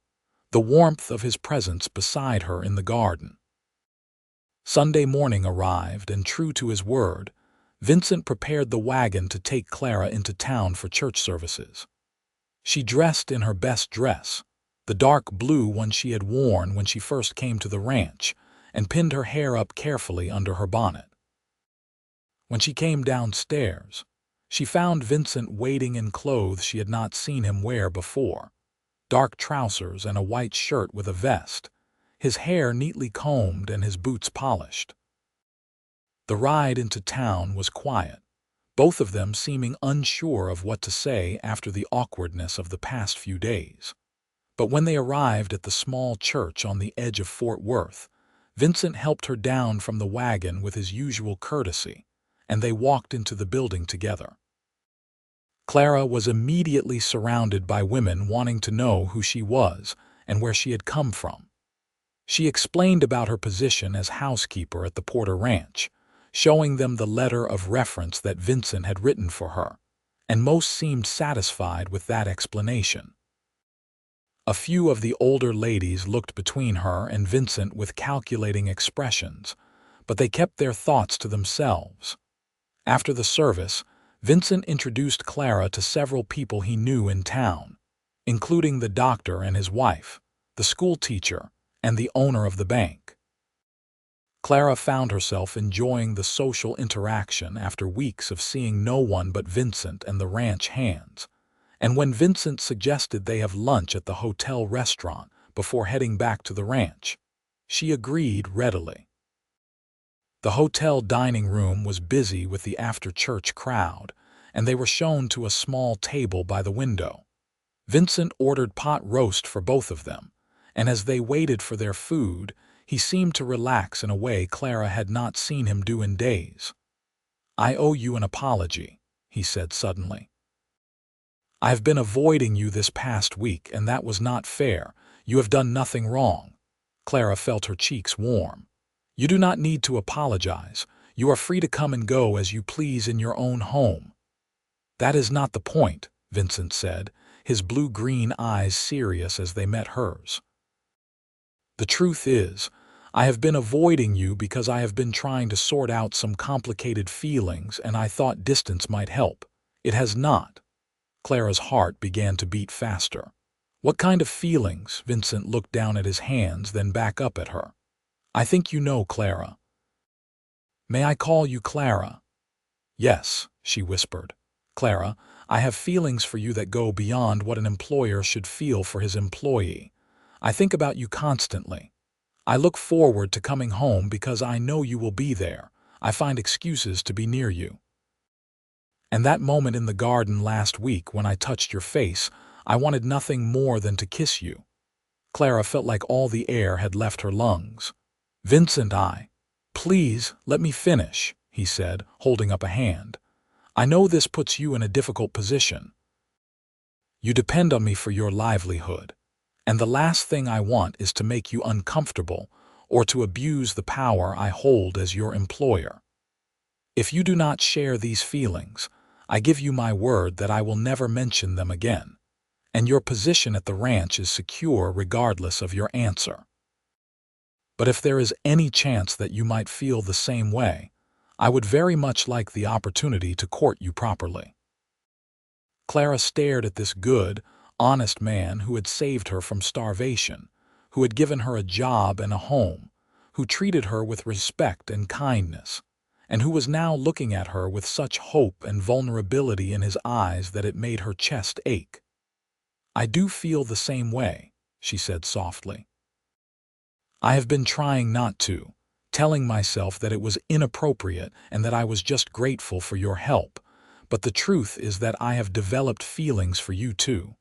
Speaker 1: the warmth of his presence beside her in the garden. Sunday morning arrived, and true to his word, Vincent prepared the wagon to take Clara into town for church services. She dressed in her best dress, the dark blue one she had worn when she first came to the ranch, and pinned her hair up carefully under her bonnet. When she came downstairs, she found Vincent waiting in clothes she had not seen him wear before, dark trousers and a white shirt with a vest, his hair neatly combed and his boots polished. The ride into town was quiet, both of them seeming unsure of what to say after the awkwardness of the past few days. But when they arrived at the small church on the edge of Fort Worth, Vincent helped her down from the wagon with his usual courtesy, and they walked into the building together. Clara was immediately surrounded by women wanting to know who she was and where she had come from. She explained about her position as housekeeper at the Porter Ranch, showing them the letter of reference that Vincent had written for her, and most seemed satisfied with that explanation. A few of the older ladies looked between her and Vincent with calculating expressions, but they kept their thoughts to themselves. After the service, Vincent introduced Clara to several people he knew in town, including the doctor and his wife, the school teacher, and the owner of the bank. Clara found herself enjoying the social interaction after weeks of seeing no one but Vincent and the ranch hands, and when Vincent suggested they have lunch at the hotel restaurant before heading back to the ranch, she agreed readily. The hotel dining room was busy with the after-church crowd, and they were shown to a small table by the window. Vincent ordered pot roast for both of them, and as they waited for their food, he seemed to relax in a way Clara had not seen him do in days. "I owe you an apology," he said suddenly. "I have been avoiding you this past week, and that was not fair. You have done nothing wrong." Clara felt her cheeks warm. "You do not need to apologize. You are free to come and go as you please in your own home." "That is not the point," Vincent said, his blue-green eyes serious as they met hers. "The truth is, I have been avoiding you because I have been trying to sort out some complicated feelings, and I thought distance might help. It has not." Clara's heart began to beat faster. "What kind of feelings?" Vincent looked down at his hands, then back up at her. "I think you know, Clara." "May I call you Clara?" "Yes," she whispered. "Clara, I have feelings for you that go beyond what an employer should feel for his employee. I think about you constantly. I look forward to coming home because I know you will be there. I find excuses to be near you. And that moment in the garden last week when I touched your face, I wanted nothing more than to kiss you." Clara felt like all the air had left her lungs. "Vincent, Please, let me finish," he said, holding up a hand. "I know this puts you in a difficult position. You depend on me for your livelihood, and the last thing I want is to make you uncomfortable or to abuse the power I hold as your employer. If you do not share these feelings, I give you my word that I will never mention them again, and your position at the ranch is secure regardless of your answer. But if there is any chance that you might feel the same way, I would very much like the opportunity to court you properly." Clara stared at this good, honest man who had saved her from starvation, who had given her a job and a home, who treated her with respect and kindness, and who was now looking at her with such hope and vulnerability in his eyes that it made her chest ache. "I do feel the same way," she said softly. "I have been trying not to, telling myself that it was inappropriate and that I was just grateful for your help, but the truth is that I have developed feelings for you too.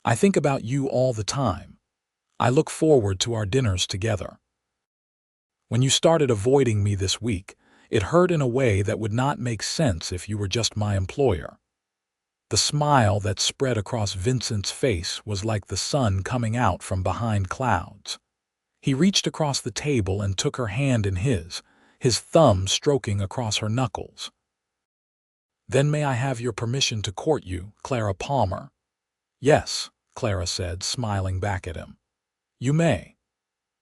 Speaker 1: I think about you all the time. I look forward to our dinners together." When you started avoiding me this week, it hurt in a way that would not make sense if you were just my employer." The smile that spread across Vincent's face was like the sun coming out from behind clouds. He reached across the table and took her hand in his thumb stroking across her knuckles. "Then may I have your permission to court you, Clara Palmer?" "Yes," Clara said, smiling back at him. "You may."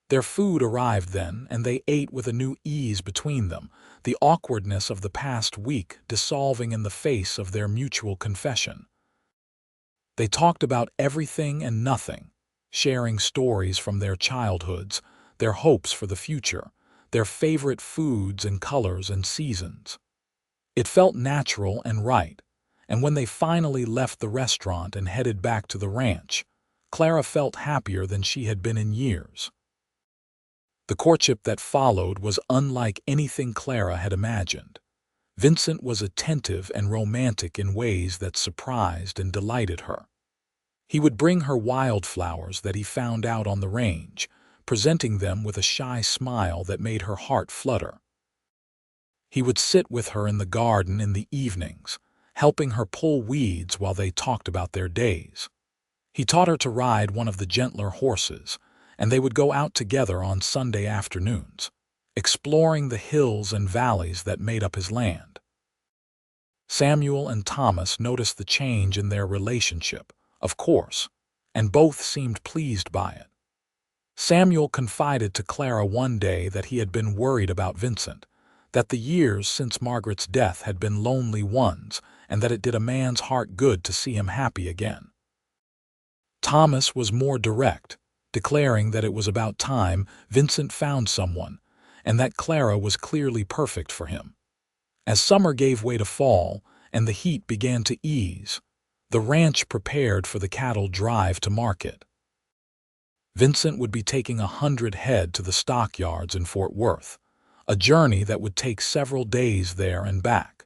Speaker 1: Their food arrived then, and they ate with a new ease between them, the awkwardness of the past week dissolving in the face of their mutual confession. They talked about everything and nothing, sharing stories from their childhoods, their hopes for the future, their favorite foods and colors and seasons. It felt natural and right, and when they finally left the restaurant and headed back to the ranch, Clara felt happier than she had been in years. The courtship that followed was unlike anything Clara had imagined. Vincent was attentive and romantic in ways that surprised and delighted her. He would bring her wildflowers that he found out on the range, presenting them with a shy smile that made her heart flutter. He would sit with her in the garden in the evenings, helping her pull weeds while they talked about their days. He taught her to ride one of the gentler horses, and they would go out together on Sunday afternoons, exploring the hills and valleys that made up his land. Samuel and Thomas noticed the change in their relationship, of course, and both seemed pleased by it. Samuel confided to Clara one day that he had been worried about Vincent, that the years since Margaret's death had been lonely ones, and that it did a man's heart good to see him happy again. Thomas was more direct, declaring that it was about time Vincent found someone, and that Clara was clearly perfect for him. As summer gave way to fall and the heat began to ease, the ranch prepared for the cattle drive to market. Vincent would be taking 100 head to the stockyards in Fort Worth, a journey that would take several days there and back.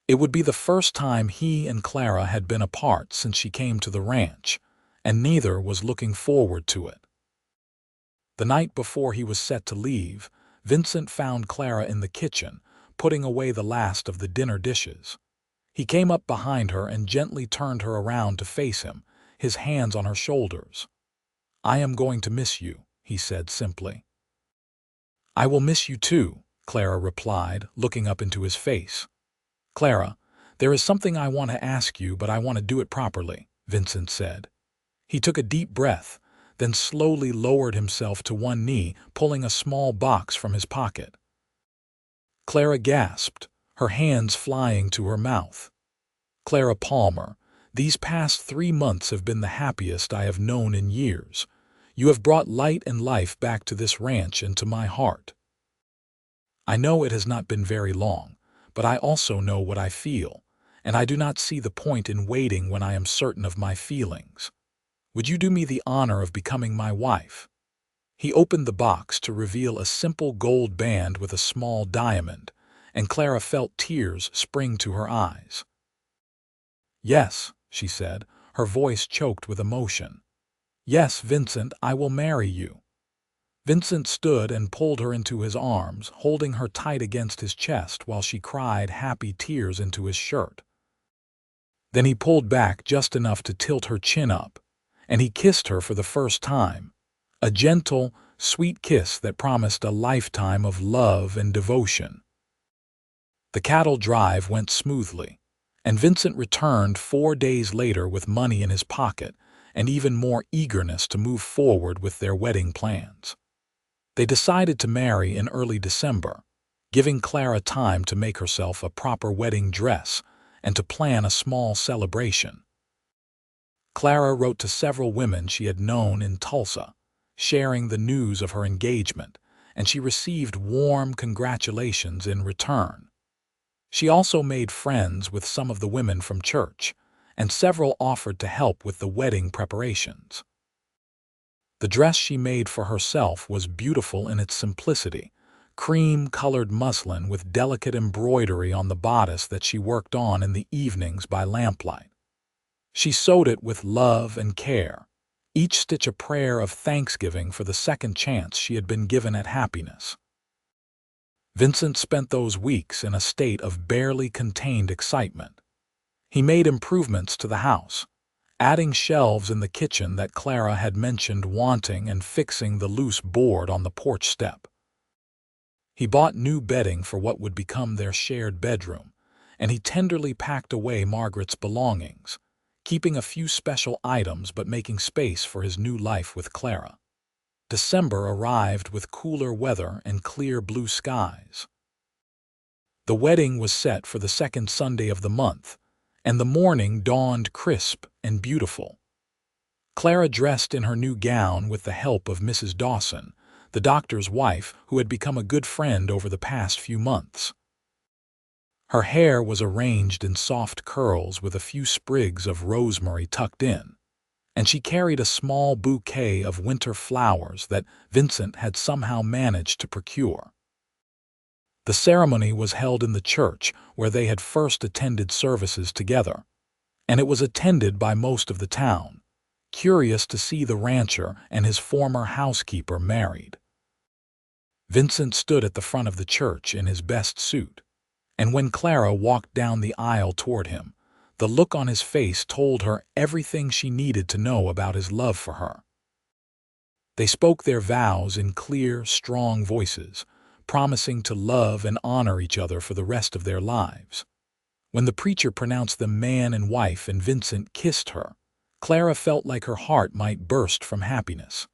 Speaker 1: It would be the first time he and Clara had been apart since she came to the ranch, and neither was looking forward to it. The night before he was set to leave, Vincent found Clara in the kitchen, putting away the last of the dinner dishes. He came up behind her and gently turned her around to face him, his hands on her shoulders. "I am going to miss you," he said simply. "I will miss you too," Clara replied, looking up into his face. "Clara, there is something I want to ask you, but I want to do it properly," Vincent said. He took a deep breath, then slowly lowered himself to one knee, pulling a small box from his pocket. Clara gasped, her hands flying to her mouth. "Clara Palmer, these past 3 months have been the happiest I have known in years. You have brought light and life back to this ranch and to my heart. I know it has not been very long, but I also know what I feel, and I do not see the point in waiting when I am certain of my feelings. Would you do me the honor of becoming my wife?" He opened the box to reveal a simple gold band with a small diamond, and Clara felt tears spring to her eyes. "Yes," she said, her voice choked with emotion. "Yes, Vincent, I will marry you." Vincent stood and pulled her into his arms, holding her tight against his chest while she cried happy tears into his shirt. Then he pulled back just enough to tilt her chin up, and he kissed her for the first time, a gentle, sweet kiss that promised a lifetime of love and devotion. The cattle drive went smoothly, and Vincent returned 4 days later with money in his pocket and even more eagerness to move forward with their wedding plans. They decided to marry in early December, giving Clara time to make herself a proper wedding dress and to plan a small celebration. Clara wrote to several women she had known in Tulsa, sharing the news of her engagement, and she received warm congratulations in return. She also made friends with some of the women from church, and several offered to help with the wedding preparations. The dress she made for herself was beautiful in its simplicity, cream-colored muslin with delicate embroidery on the bodice that she worked on in the evenings by lamplight. She sewed it with love and care, each stitch a prayer of thanksgiving for the second chance she had been given at happiness. Vincent spent those weeks in a state of barely contained excitement. He made improvements to the house, adding shelves in the kitchen that Clara had mentioned wanting and fixing the loose board on the porch step. He bought new bedding for what would become their shared bedroom, and he tenderly packed away Margaret's belongings, keeping a few special items but making space for his new life with Clara. December arrived with cooler weather and clear blue skies. The wedding was set for the second Sunday of the month, and the morning dawned crisp and beautiful. Clara dressed in her new gown with the help of Mrs. Dawson, the doctor's wife who had become a good friend over the past few months. Her hair was arranged in soft curls with a few sprigs of rosemary tucked in, and she carried a small bouquet of winter flowers that Vincent had somehow managed to procure. The ceremony was held in the church where they had first attended services together, and it was attended by most of the town, curious to see the rancher and his former housekeeper married. Vincent stood at the front of the church in his best suit, and when Clara walked down the aisle toward him, the look on his face told her everything she needed to know about his love for her. They spoke their vows in clear, strong voices, promising to love and honor each other for the rest of their lives. When the preacher pronounced them man and wife and Vincent kissed her, Clara felt like her heart might burst from happiness.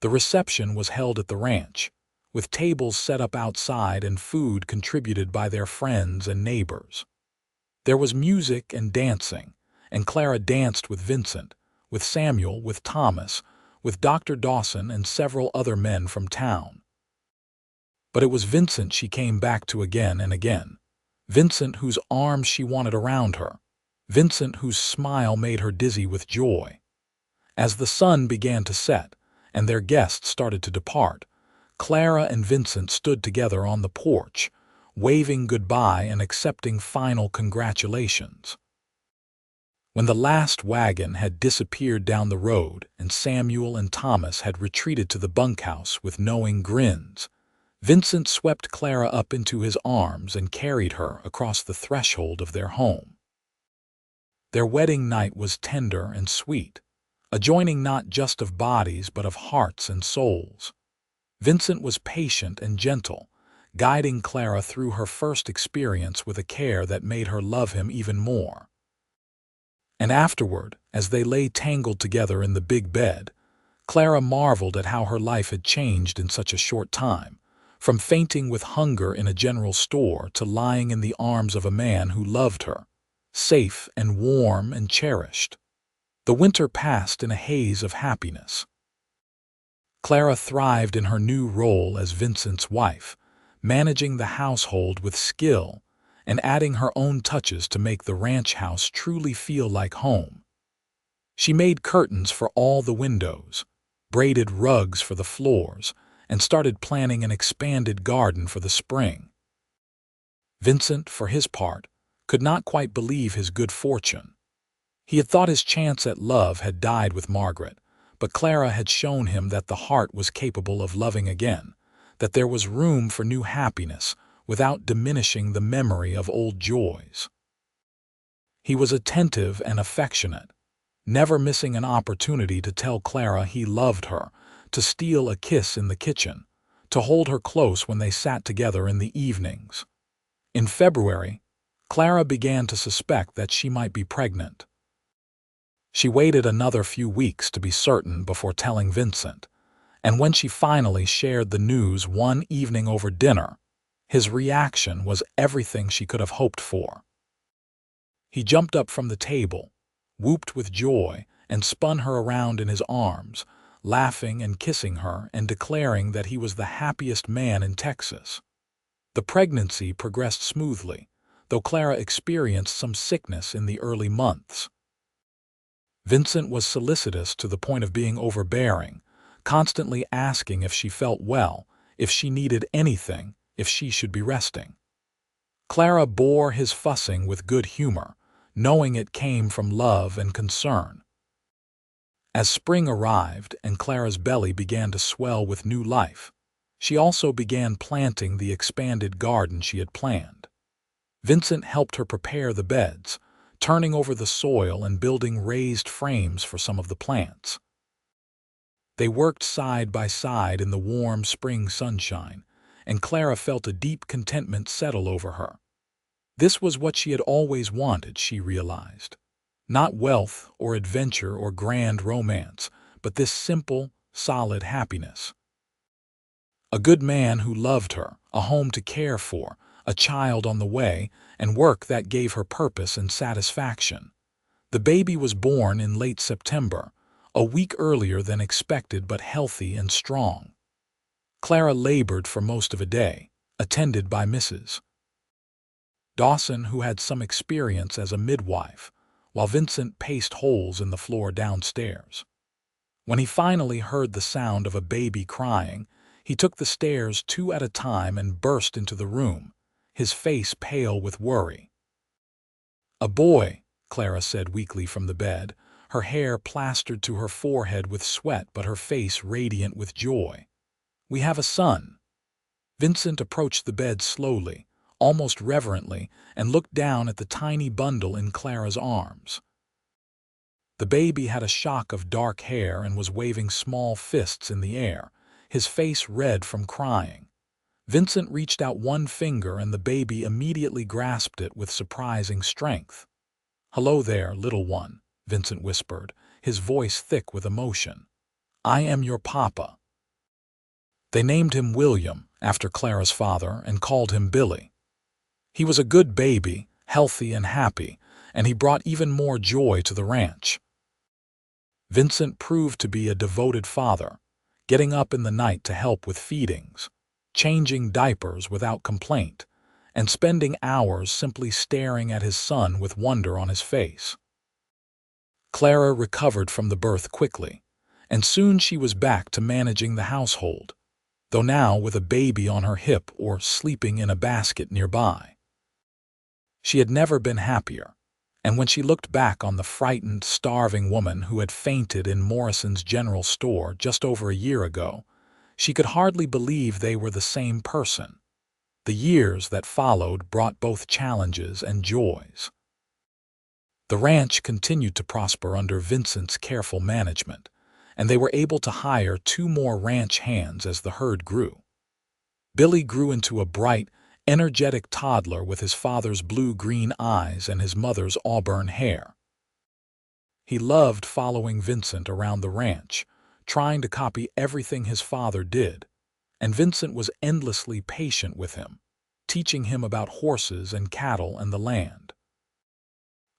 Speaker 1: The reception was held at the ranch, with tables set up outside and food contributed by their friends and neighbors. There was music and dancing, and Clara danced with Vincent, with Samuel, with Thomas, with Dr. Dawson and several other men from town. But it was Vincent she came back to again and again, Vincent whose arms she wanted around her, Vincent whose smile made her dizzy with joy. As the sun began to set, and their guests started to depart, Clara and Vincent stood together on the porch, waving goodbye and accepting final congratulations. When the last wagon had disappeared down the road and Samuel and Thomas had retreated to the bunkhouse with knowing grins, Vincent swept Clara up into his arms and carried her across the threshold of their home. Their wedding night was tender and sweet, a joining not just of bodies but of hearts and souls. Vincent was patient and gentle, guiding Clara through her first experience with a care that made her love him even more. And afterward, as they lay tangled together in the big bed, Clara marveled at how her life had changed in such a short time, from fainting with hunger in a general store to lying in the arms of a man who loved her, safe and warm and cherished. The winter passed in a haze of happiness. Clara thrived in her new role as Vincent's wife, managing the household with skill and adding her own touches to make the ranch house truly feel like home. She made curtains for all the windows, braided rugs for the floors, and started planning an expanded garden for the spring. Vincent, for his part, could not quite believe his good fortune. He had thought his chance at love had died with Margaret, but Clara had shown him that the heart was capable of loving again, that there was room for new happiness without diminishing the memory of old joys. He was attentive and affectionate, never missing an opportunity to tell Clara he loved her, to steal a kiss in the kitchen, to hold her close when they sat together in the evenings. In February, Clara began to suspect that she might be pregnant. She waited another few weeks to be certain before telling Vincent, and when she finally shared the news one evening over dinner, his reaction was everything she could have hoped for. He jumped up from the table, whooped with joy, and spun her around in his arms, laughing and kissing her and declaring that he was the happiest man in Texas. The pregnancy progressed smoothly, though Clara experienced some sickness in the early months. Vincent was solicitous to the point of being overbearing, constantly asking if she felt well, if she needed anything, if she should be resting. Clara bore his fussing with good humor, knowing it came from love and concern. As spring arrived and Clara's belly began to swell with new life, She also began planting the expanded garden she had planned. Vincent helped her prepare the beds, turning over the soil and building raised frames for some of the plants. They worked side by side in the warm spring sunshine, and Clara felt a deep contentment settle over her. This was what she had always wanted, she realized. Not wealth or adventure or grand romance, but this simple, solid happiness. A good man who loved her, a home to care for, a child on the way, and work that gave her purpose and satisfaction. The baby was born in late September, a week earlier than expected but healthy and strong. Clara labored for most of a day, attended by Mrs. Dawson, who had some experience as a midwife, while Vincent paced holes in the floor downstairs. When he finally heard the sound of a baby crying, he took the stairs 2 at a time and burst into the room, his face pale with worry. "A boy," Clara said weakly from the bed, her hair plastered to her forehead with sweat but her face radiant with joy. "We have a son." Vincent approached the bed slowly, almost reverently, and looked down at the tiny bundle in Clara's arms. The baby had a shock of dark hair and was waving small fists in the air, his face red from crying. Vincent reached out one finger and the baby immediately grasped it with surprising strength. "Hello there, little one," Vincent whispered, his voice thick with emotion. "I am your papa." They named him William, after Clara's father, and called him Billy. He was a good baby, healthy and happy, and he brought even more joy to the ranch. Vincent proved to be a devoted father, getting up in the night to help with feedings, changing diapers without complaint, and spending hours simply staring at his son with wonder on his face. Clara recovered from the birth quickly, and soon she was back to managing the household, though now with a baby on her hip or sleeping in a basket nearby. She had never been happier, and when she looked back on the frightened, starving woman who had fainted in Morrison's general store just over a year ago, she could hardly believe they were the same person. The years that followed brought both challenges and joys. The ranch continued to prosper under Vincent's careful management, and they were able to hire 2 more ranch hands as the herd grew. Billy grew into a bright, energetic toddler with his father's blue-green eyes and his mother's auburn hair. He loved following Vincent around the ranch, trying to copy everything his father did, and Vincent was endlessly patient with him, teaching him about horses and cattle and the land.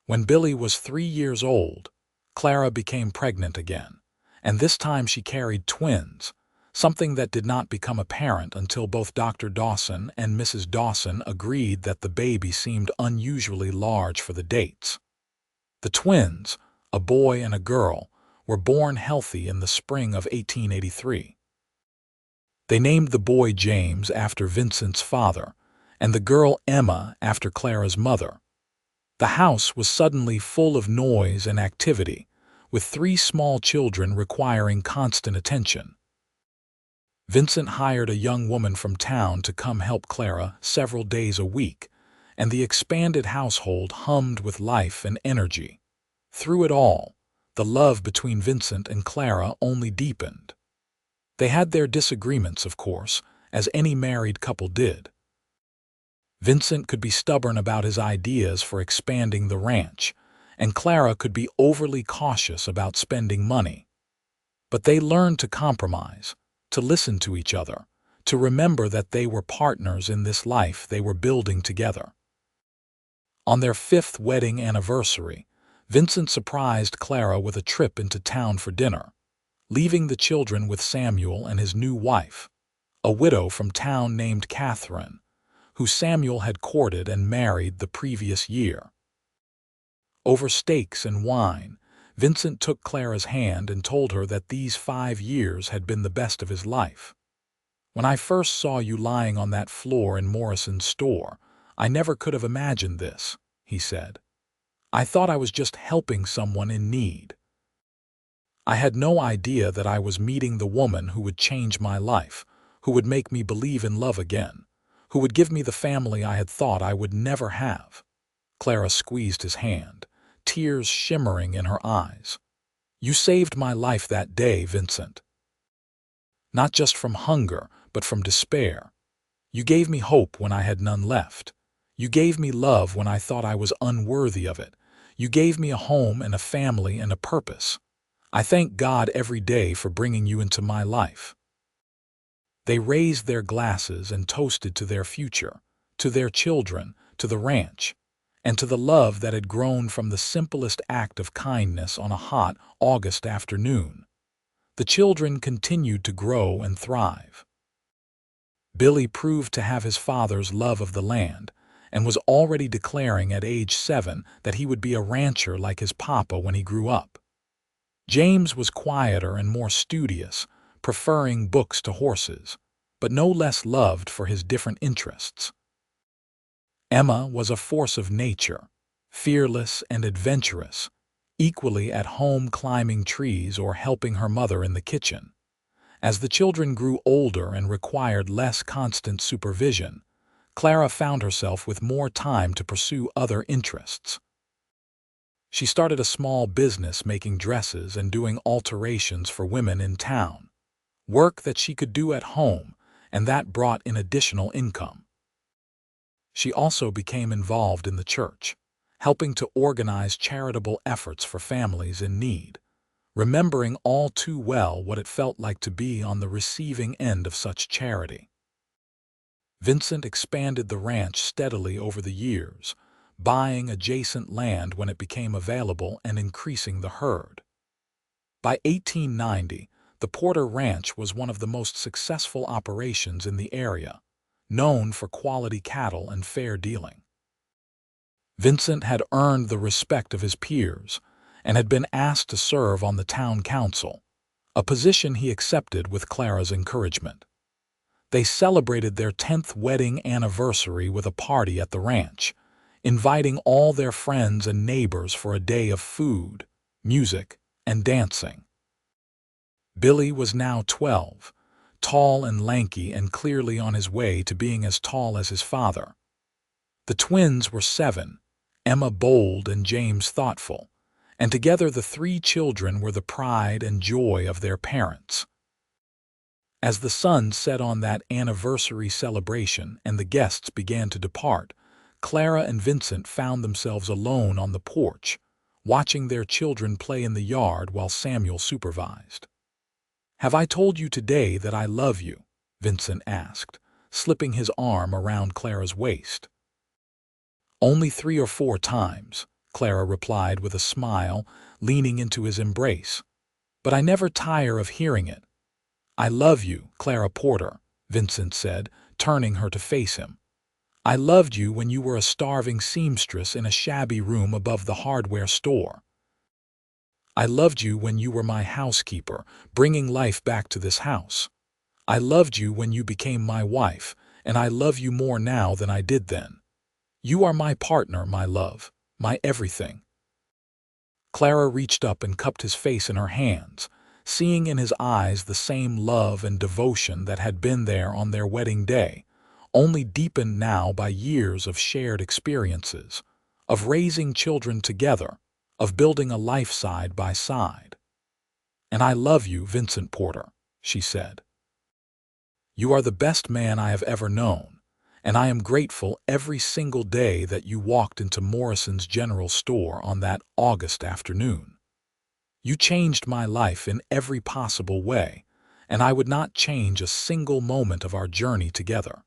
Speaker 1: When Billy was 3 years old, Clara became pregnant again, and this time she carried twins, something that did not become apparent until both Dr. Dawson and Mrs. Dawson agreed that the baby seemed unusually large for the dates. The twins, a boy and a girl, were born healthy in the spring of 1883. They named the boy James after Vincent's father, and the girl Emma after Clara's mother. The house was suddenly full of noise and activity, with 3 small children requiring constant attention. Vincent hired a young woman from town to come help Clara several days a week, and the expanded household hummed with life and energy. Through it all, the love between Vincent and Clara only deepened. They had their disagreements, of course, as any married couple did. Vincent could be stubborn about his ideas for expanding the ranch, and Clara could be overly cautious about spending money. But they learned to compromise, to listen to each other, to remember that they were partners in this life they were building together. On their 5th wedding anniversary, Vincent surprised Clara with a trip into town for dinner, leaving the children with Samuel and his new wife, a widow from town named Catherine, who Samuel had courted and married the previous year. Over steaks and wine, Vincent took Clara's hand and told her that these 5 years had been the best of his life. "When I first saw you lying on that floor in Morrison's store, I never could have imagined this," he said. "I thought I was just helping someone in need. I had no idea that I was meeting the woman who would change my life, who would make me believe in love again, who would give me the family I had thought I would never have. Clara squeezed his hand, tears shimmering in her eyes. You saved my life that day, Vincent. Not just from hunger, but from despair. You gave me hope when I had none left. You gave me love when I thought I was unworthy of it. You gave me a home and a family and a purpose. I thank God every day for bringing you into my life. They raised their glasses and toasted to their future, to their children, to the ranch, and to the love that had grown from the simplest act of kindness on a hot August afternoon. The children continued to grow and thrive. Billy proved to have his father's love of the land and was already declaring at age 7 that he would be a rancher like his papa when he grew up. James was quieter and more studious, preferring books to horses, but no less loved for his different interests. Emma was a force of nature, fearless and adventurous, equally at home climbing trees or helping her mother in the kitchen. As the children grew older and required less constant supervision, Clara found herself with more time to pursue other interests. She started a small business making dresses and doing alterations for women in town, work that she could do at home and that brought in additional income. She also became involved in the church, helping to organize charitable efforts for families in need, remembering all too well what it felt like to be on the receiving end of such charity. Vincent expanded the ranch steadily over the years, buying adjacent land when it became available and increasing the herd. By 1890, the Porter Ranch was one of the most successful operations in the area, known for quality cattle and fair dealing. Vincent had earned the respect of his peers and had been asked to serve on the town council, a position he accepted with Clara's encouragement. They celebrated their 10th wedding anniversary with a party at the ranch, inviting all their friends and neighbors for a day of food, music, and dancing. Billy was now 12, tall and lanky and clearly on his way to being as tall as his father. The twins were 7, Emma bold and James thoughtful, and together the 3 children were the pride and joy of their parents. As the sun set on that anniversary celebration and the guests began to depart, Clara and Vincent found themselves alone on the porch, watching their children play in the yard while Samuel supervised. "Have I told you today that I love you?" Vincent asked, slipping his arm around Clara's waist. "Only 3 or 4 times," Clara replied with a smile, leaning into his embrace. "But I never tire of hearing it." "I love you, Clara Porter," Vincent said, turning her to face him. "I loved you when you were a starving seamstress in a shabby room above the hardware store. I loved you when you were my housekeeper, bringing life back to this house. I loved you when you became my wife, and I love you more now than I did then. You are my partner, my love, my everything." Clara reached up and cupped his face in her hands, seeing in his eyes the same love and devotion that had been there on their wedding day, only deepened now by years of shared experiences, of raising children together, of building a life side by side. "And I love you, Vincent Porter," she said. "You are the best man I have ever known, and I am grateful every single day that you walked into Morrison's General Store on that August afternoon. You changed my life in every possible way, and I would not change a single moment of our journey together."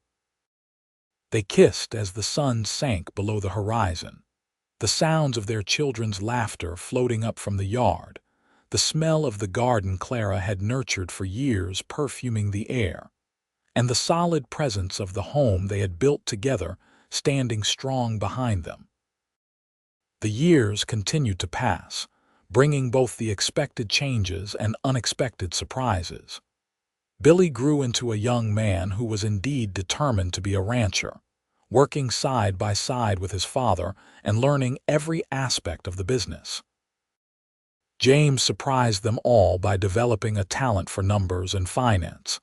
Speaker 1: They kissed as the sun sank below the horizon, the sounds of their children's laughter floating up from the yard, the smell of the garden Clara had nurtured for years perfuming the air, and the solid presence of the home they had built together standing strong behind them. The years continued to pass, bringing both the expected changes and unexpected surprises. Billy grew into a young man who was indeed determined to be a rancher, working side by side with his father and learning every aspect of the business. James surprised them all by developing a talent for numbers and finance,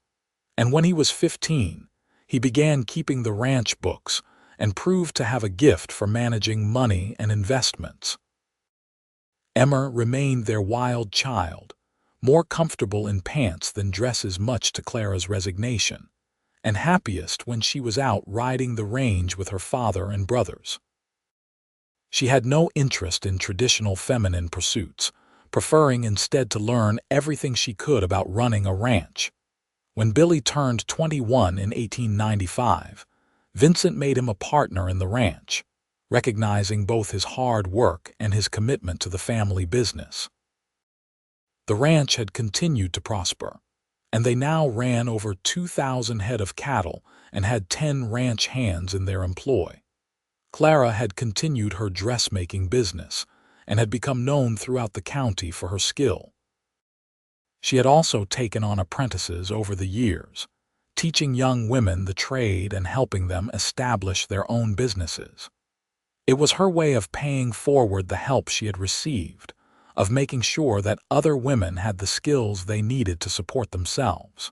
Speaker 1: And when he was 15, he began keeping the ranch books and proved to have a gift for managing money and investments. Emma remained their wild child, more comfortable in pants than dresses, much to Clara's resignation, and happiest when she was out riding the range with her father and brothers. She had no interest in traditional feminine pursuits, preferring instead to learn everything she could about running a ranch. When Billy turned 21 in 1895, Vincent made him a partner in the ranch, recognizing both his hard work and his commitment to the family business. The ranch had continued to prosper, and they now ran over 2,000 head of cattle and had 10 ranch hands in their employ. Clara had continued her dressmaking business and had become known throughout the county for her skill. She had also taken on apprentices over the years, teaching young women the trade and helping them establish their own businesses. It was her way of paying forward the help she had received, of making sure that other women had the skills they needed to support themselves.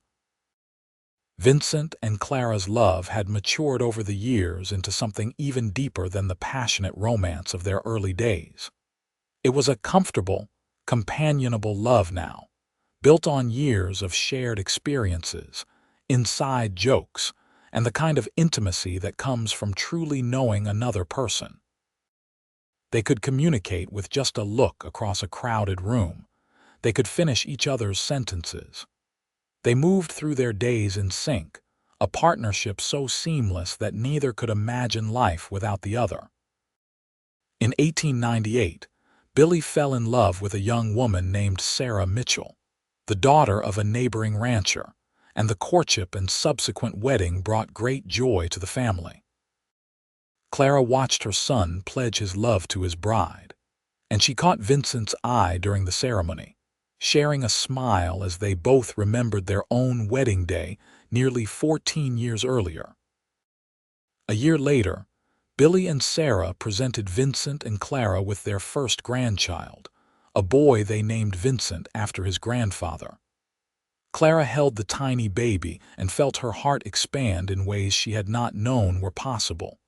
Speaker 1: Vincent and Clara's love had matured over the years into something even deeper than the passionate romance of their early days. It was a comfortable, companionable love now, built on years of shared experiences, inside jokes, and the kind of intimacy that comes from truly knowing another person. They could communicate with just a look across a crowded room. They could finish each other's sentences. They moved through their days in sync, a partnership so seamless that neither could imagine life without the other. In 1898, Billy fell in love with a young woman named Sarah Mitchell, the daughter of a neighboring rancher, and the courtship and subsequent wedding brought great joy to the family. Clara watched her son pledge his love to his bride, and she caught Vincent's eye during the ceremony, sharing a smile as they both remembered their own wedding day nearly 14 years earlier. A year later, Billy and Sarah presented Vincent and Clara with their first grandchild, a boy they named Vincent after his grandfather. Clara held the tiny baby and felt her heart expand in ways she had not known were possible.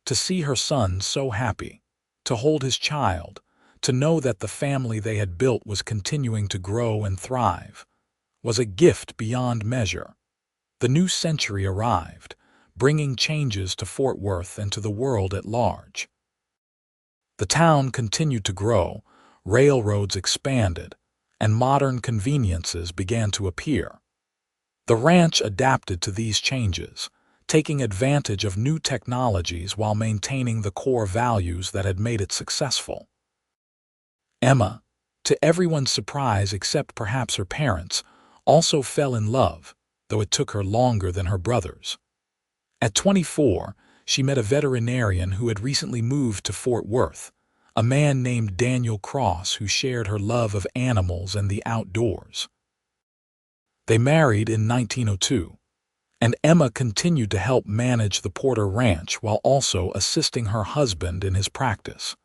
Speaker 1: To see her son so happy, to hold his child, to know that the family they had built was continuing to grow and thrive, was a gift beyond measure. The new century arrived, bringing changes to Fort Worth and to the world at large. The town continued to grow, railroads expanded, and modern conveniences began to appear. The ranch adapted to these changes, taking advantage of new technologies while maintaining the core values that had made it successful. Emma, to everyone's surprise except perhaps her parents, also fell in love, though it took her longer than her brothers. At 24, she met a veterinarian who had recently moved to Fort Worth, a man named Daniel Cross who shared her love of animals and the outdoors. They married in 1902, and Emma continued to help manage the Porter Ranch while also assisting her husband in his practice.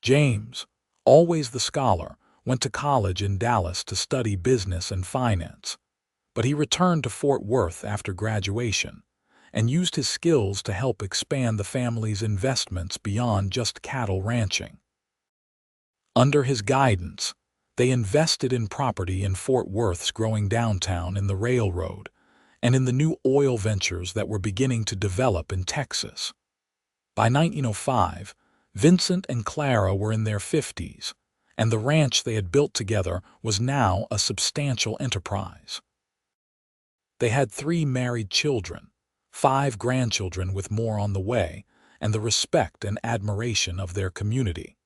Speaker 1: James, always the scholar, went to college in Dallas to study business and finance, but he returned to Fort Worth after graduation and used his skills to help expand the family's investments beyond just cattle ranching. Under his guidance, they invested in property in Fort Worth's growing downtown, in the railroad, and in the new oil ventures that were beginning to develop in Texas. By 1905, Vincent and Clara were in their 50s, and the ranch they had built together was now a substantial enterprise. They had 3 married children, 5 grandchildren with more on the way, and the respect and admiration of their community.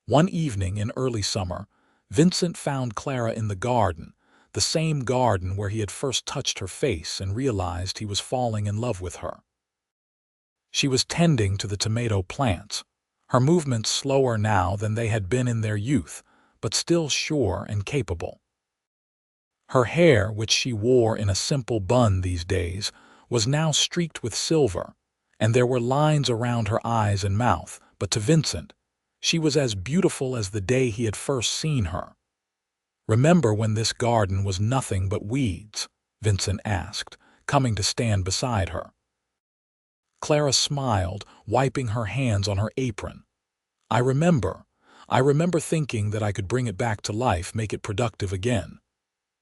Speaker 1: One evening in early summer, Vincent found Clara in the garden, the same garden where he had first touched her face, and realized he was falling in love with her. She was tending to the tomato plants, her movements slower now than they had been in their youth, but still sure and capable. Her hair, which she wore in a simple bun these days, was now streaked with silver, and there were lines around her eyes and mouth, but to Vincent, she was as beautiful as the day he had first seen her. Remember when this garden was nothing but weeds? Vincent asked, coming to stand beside her. Clara smiled, wiping her hands on her apron. I remember. I remember thinking that I could bring it back to life, make it productive again.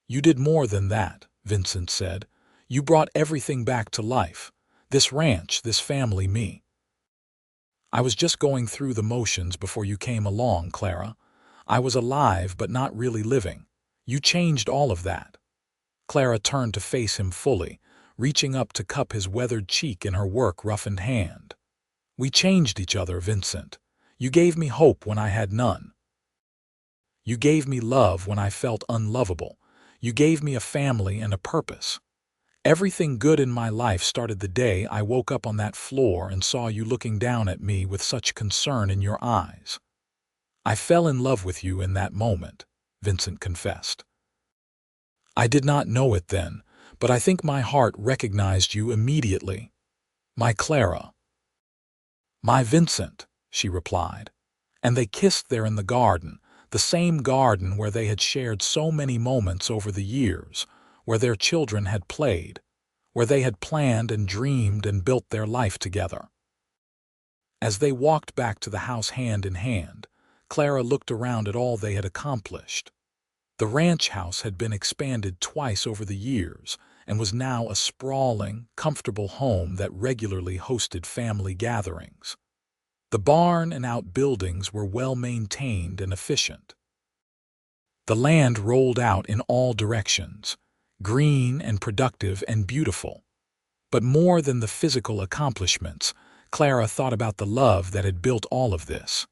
Speaker 1: You did more than that, Vincent said. You brought everything back to life. This ranch, this family, me. I was just going through the motions before you came along, Clara. I was alive but not really living. You changed all of that. Clara turned to face him fully, reaching up to cup his weathered cheek in her work-roughened hand. We changed each other, Vincent. You gave me hope when I had none. You gave me love when I felt unlovable. You gave me a family and a purpose. Everything good in my life started the day I woke up on that floor and saw you looking down at me with such concern in your eyes. I fell in love with you in that moment, Vincent confessed. I did not know it then, but I think my heart recognized you immediately. My Clara. My Vincent, she replied. And they kissed there in the garden, the same garden where they had shared so many moments over the years, where their children had played, where they had planned and dreamed and built their life together. As they walked back to the house hand in hand, Clara looked around at all they had accomplished. The ranch house had been expanded twice over the years and was now a sprawling, comfortable home that regularly hosted family gatherings. The barn and outbuildings were well-maintained and efficient. The land rolled out in all directions, green and productive and beautiful. But more than the physical accomplishments, Clara thought about the love that had built all of this.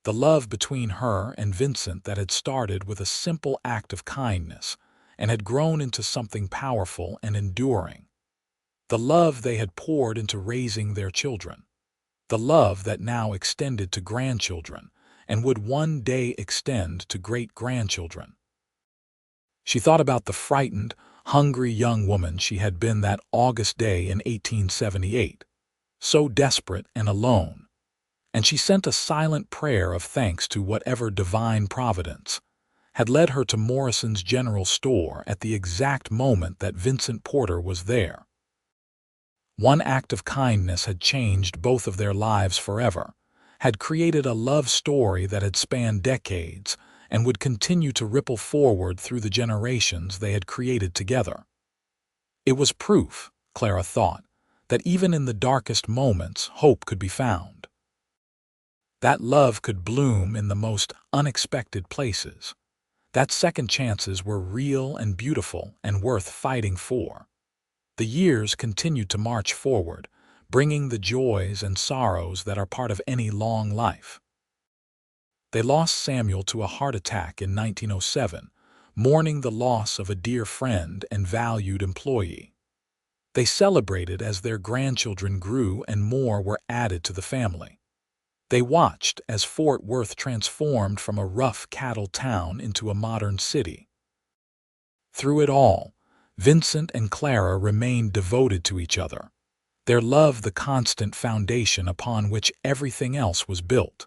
Speaker 1: The love between her and Vincent that had started with a simple act of kindness and had grown into something powerful and enduring. The love they had poured into raising their children. The love that now extended to grandchildren and would one day extend to great-grandchildren. She thought about the frightened, hungry young woman she had been that August day in 1878, so desperate and alone, and she sent a silent prayer of thanks to whatever divine providence had led her to Morrison's General Store at the exact moment that Vincent Porter was there. One act of kindness had changed both of their lives forever, had created a love story that had spanned decades and would continue to ripple forward through the generations they had created together. It was proof, Clara thought, that even in the darkest moments hope could be found. That love could bloom in the most unexpected places. That second chances were real and beautiful and worth fighting for. The years continued to march forward, bringing the joys and sorrows that are part of any long life. They lost Samuel to a heart attack in 1907, mourning the loss of a dear friend and valued employee. They celebrated as their grandchildren grew and more were added to the family. They watched as Fort Worth transformed from a rough cattle town into a modern city. Through it all, Vincent and Clara remained devoted to each other, their love the constant foundation upon which everything else was built.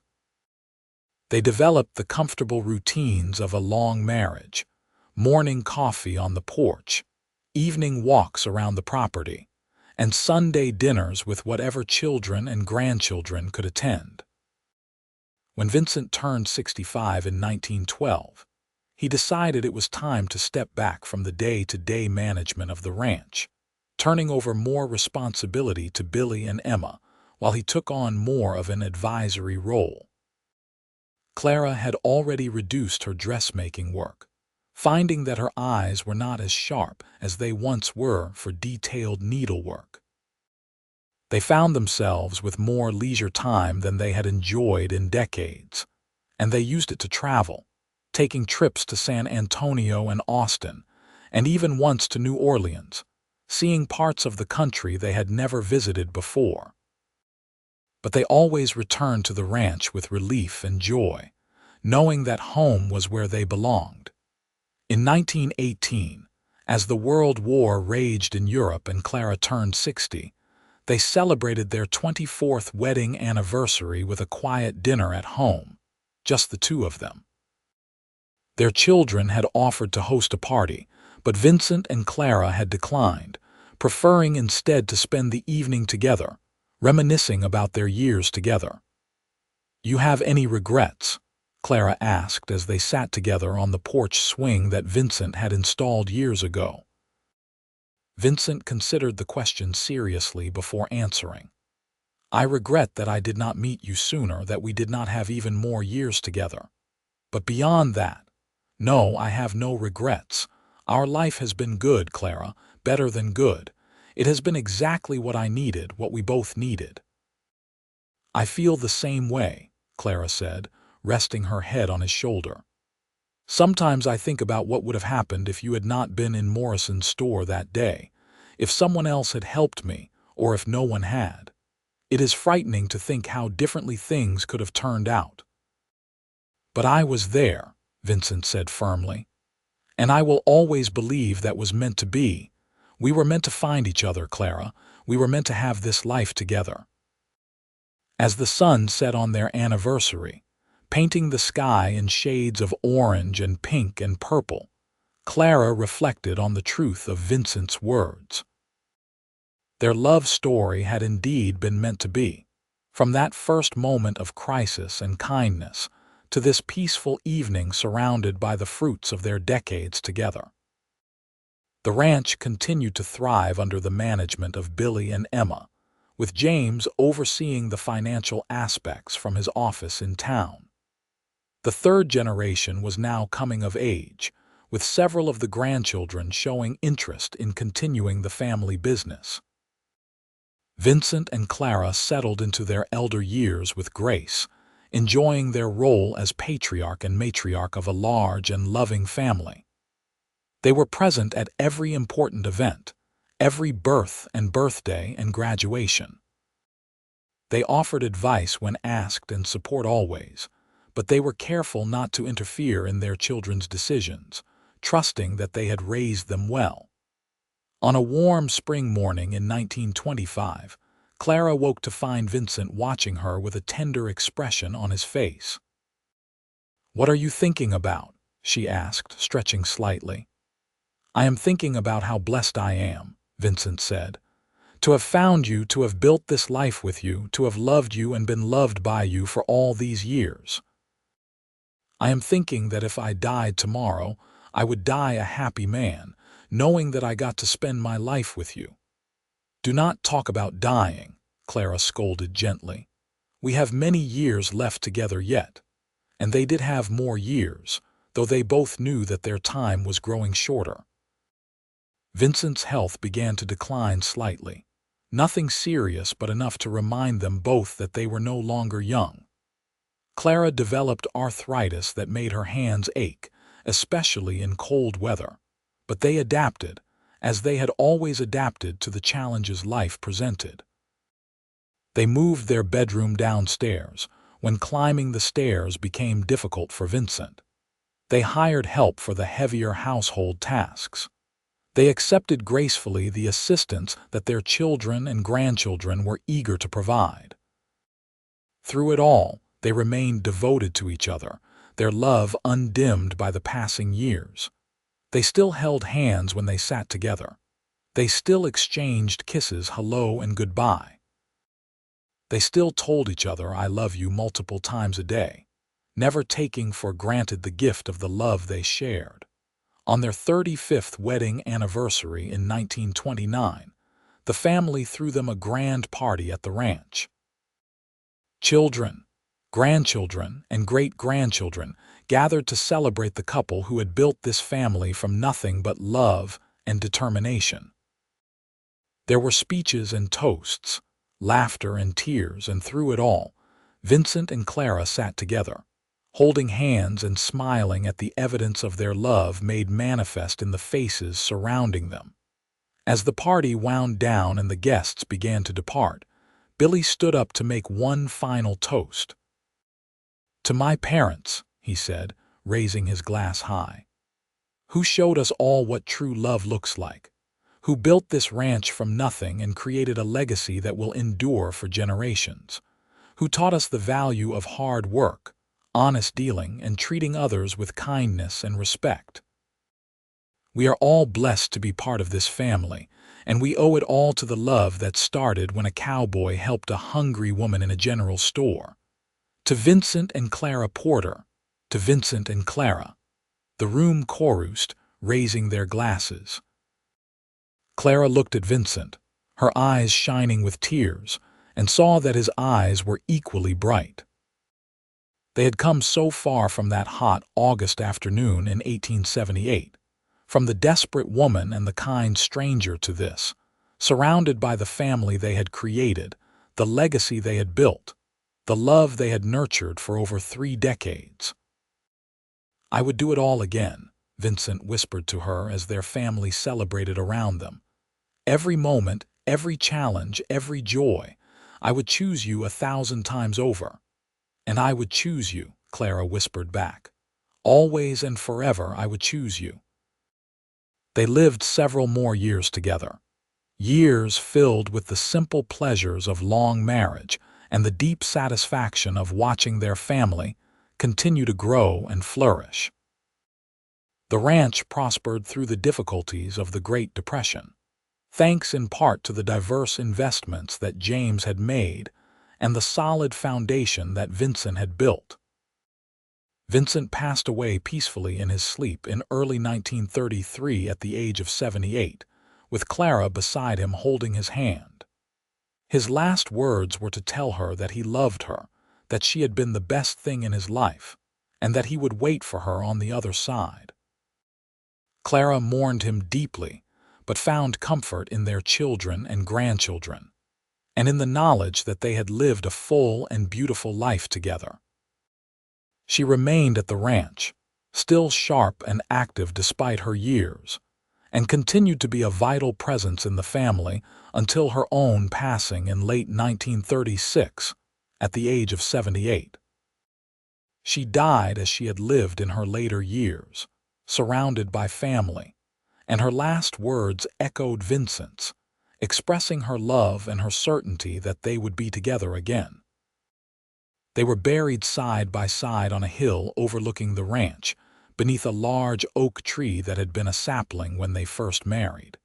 Speaker 1: They developed the comfortable routines of a long marriage, morning coffee on the porch, evening walks around the property, and Sunday dinners with whatever children and grandchildren could attend. When Vincent turned 65 in 1912, he decided it was time to step back from the day-to-day management of the ranch, turning over more responsibility to Billy and Emma while he took on more of an advisory role. Clara had already reduced her dressmaking work, finding that her eyes were not as sharp as they once were for detailed needlework. They found themselves with more leisure time than they had enjoyed in decades, and they used it to travel, taking trips to San Antonio and Austin, and even once to New Orleans, seeing parts of the country they had never visited before. But they always returned to the ranch with relief and joy, knowing that home was where they belonged. In 1918, as the World War raged in Europe and Clara turned 60, they celebrated their 24th wedding anniversary with a quiet dinner at home, just the two of them. Their children had offered to host a party, but Vincent and Clara had declined, preferring instead to spend the evening together, reminiscing about their years together. "You have any regrets?" Clara asked as they sat together on the porch swing that Vincent had installed years ago. Vincent considered the question seriously before answering. "I regret that I did not meet you sooner, that we did not have even more years together. But beyond that, no, I have no regrets. Our life has been good, Clara, better than good. It has been exactly what I needed, what we both needed." "I feel the same way," Clara said, resting her head on his shoulder. "Sometimes I think about what would have happened if you had not been in Morrison's store that day, if someone else had helped me, or if no one had. It is frightening to think how differently things could have turned out." "But I was there," Vincent said firmly. "And I will always believe that was meant to be. We were meant to find each other, Clara. We were meant to have this life together." As the sun set on their anniversary, painting the sky in shades of orange and pink and purple, Clara reflected on the truth of Vincent's words. Their love story had indeed been meant to be, from that first moment of crisis and kindness to this peaceful evening surrounded by the fruits of their decades together. The ranch continued to thrive under the management of Billy and Emma, with James overseeing the financial aspects from his office in town. The third generation was now coming of age, with several of the grandchildren showing interest in continuing the family business. Vincent and Clara settled into their elder years with grace, enjoying their role as patriarch and matriarch of a large and loving family. They were present at every important event, every birth and birthday and graduation. They offered advice when asked and support always, but they were careful not to interfere in their children's decisions, trusting that they had raised them well. On a warm spring morning in 1925, Clara woke to find Vincent watching her with a tender expression on his face. "What are you thinking about?" she asked, stretching slightly. "I am thinking about how blessed I am," Vincent said. "To have found you, to have built this life with you, to have loved you and been loved by you for all these years. I am thinking that if I died tomorrow, I would die a happy man, knowing that I got to spend my life with you." "Do not talk about dying," Clara scolded gently. "We have many years left together yet." And they did have more years, though they both knew that their time was growing shorter. Vincent's health began to decline slightly. Nothing serious, but enough to remind them both that they were no longer young. Clara developed arthritis that made her hands ache, especially in cold weather, but they adapted, as they had always adapted to the challenges life presented. They moved their bedroom downstairs, when climbing the stairs became difficult for Vincent. They hired help for the heavier household tasks. They accepted gracefully the assistance that their children and grandchildren were eager to provide. Through it all, they remained devoted to each other, their love undimmed by the passing years. They still held hands when they sat together. They still exchanged kisses, hello and goodbye. They still told each other "I love you" multiple times a day, never taking for granted the gift of the love they shared. On their 35th wedding anniversary in 1929, the family threw them a grand party at the ranch. Children, grandchildren, and great-grandchildren gathered to celebrate the couple who had built this family from nothing but love and determination. There were speeches and toasts, laughter and tears, and through it all, Vincent and Clara sat together, holding hands and smiling at the evidence of their love made manifest in the faces surrounding them. As the party wound down and the guests began to depart, Billy stood up to make one final toast. "To my parents," he said, raising his glass high, "who showed us all what true love looks like, who built this ranch from nothing and created a legacy that will endure for generations, who taught us the value of hard work, honest dealing, and treating others with kindness and respect. We are all blessed to be part of this family, and we owe it all to the love that started when a cowboy helped a hungry woman in a general store. To Vincent and Clara Porter, to Vincent and Clara. The room chorused, raising their glasses. Clara looked at Vincent, her eyes shining with tears, and saw that his eyes were equally bright. They had come so far from that hot August afternoon in 1878, from the desperate woman and the kind stranger to this, surrounded by the family they had created, the legacy they had built, the love they had nurtured for over 3 decades. "I would do it all again," Vincent whispered to her as their family celebrated around them. "Every moment, every challenge, every joy, I would choose you 1,000 times over." "And I would choose you," Clara whispered back. "Always and forever I would choose you." They lived several more years together. Years filled with the simple pleasures of long marriage and the deep satisfaction of watching their family continue to grow and flourish. The ranch prospered through the difficulties of the Great Depression, thanks in part to the diverse investments that James had made and the solid foundation that Vincent had built. Vincent passed away peacefully in his sleep in early 1933 at the age of 78, with Clara beside him holding his hand. His last words were to tell her that he loved her, that she had been the best thing in his life, and that he would wait for her on the other side. Clara mourned him deeply, but found comfort in their children and grandchildren, and in the knowledge that they had lived a full and beautiful life together. She remained at the ranch, still sharp and active despite her years, and continued to be a vital presence in the family until her own passing in late 1936, at the age of 78. She died as she had lived in her later years, surrounded by family, and her last words echoed Vincent's, expressing her love and her certainty that they would be together again. They were buried side by side on a hill overlooking the ranch, beneath a large oak tree that had been a sapling when they first married.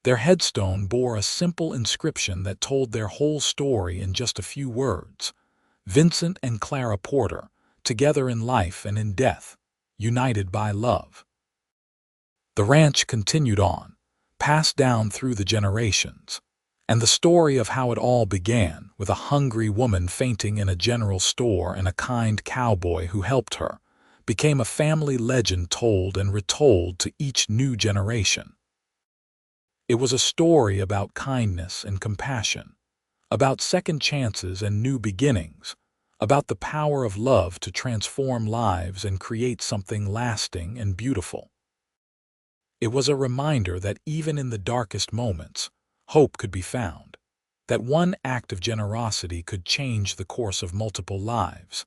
Speaker 1: Their headstone bore a simple inscription that told their whole story in just a few words: "Vincent and Clara Porter, together in life and in death, united by love." The ranch continued on, passed down through the generations, and the story of how it all began, with a hungry woman fainting in a general store and a kind cowboy who helped her, became a family legend told and retold to each new generation. It was a story about kindness and compassion, about second chances and new beginnings, about the power of love to transform lives and create something lasting and beautiful. It was a reminder that even in the darkest moments, hope could be found, that one act of generosity could change the course of multiple lives,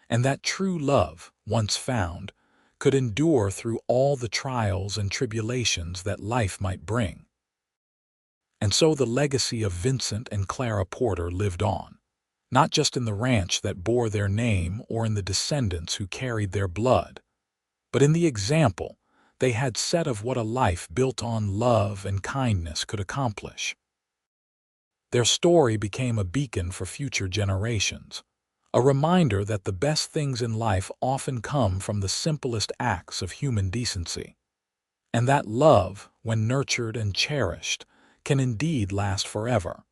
Speaker 1: and that true love, once found, could endure through all the trials and tribulations that life might bring. And so the legacy of Vincent and Clara Porter lived on, not just in the ranch that bore their name or in the descendants who carried their blood, but in the example they had set of what a life built on love and kindness could accomplish. Their story became a beacon for future generations, a reminder that the best things in life often come from the simplest acts of human decency, and that love, when nurtured and cherished, can indeed last forever.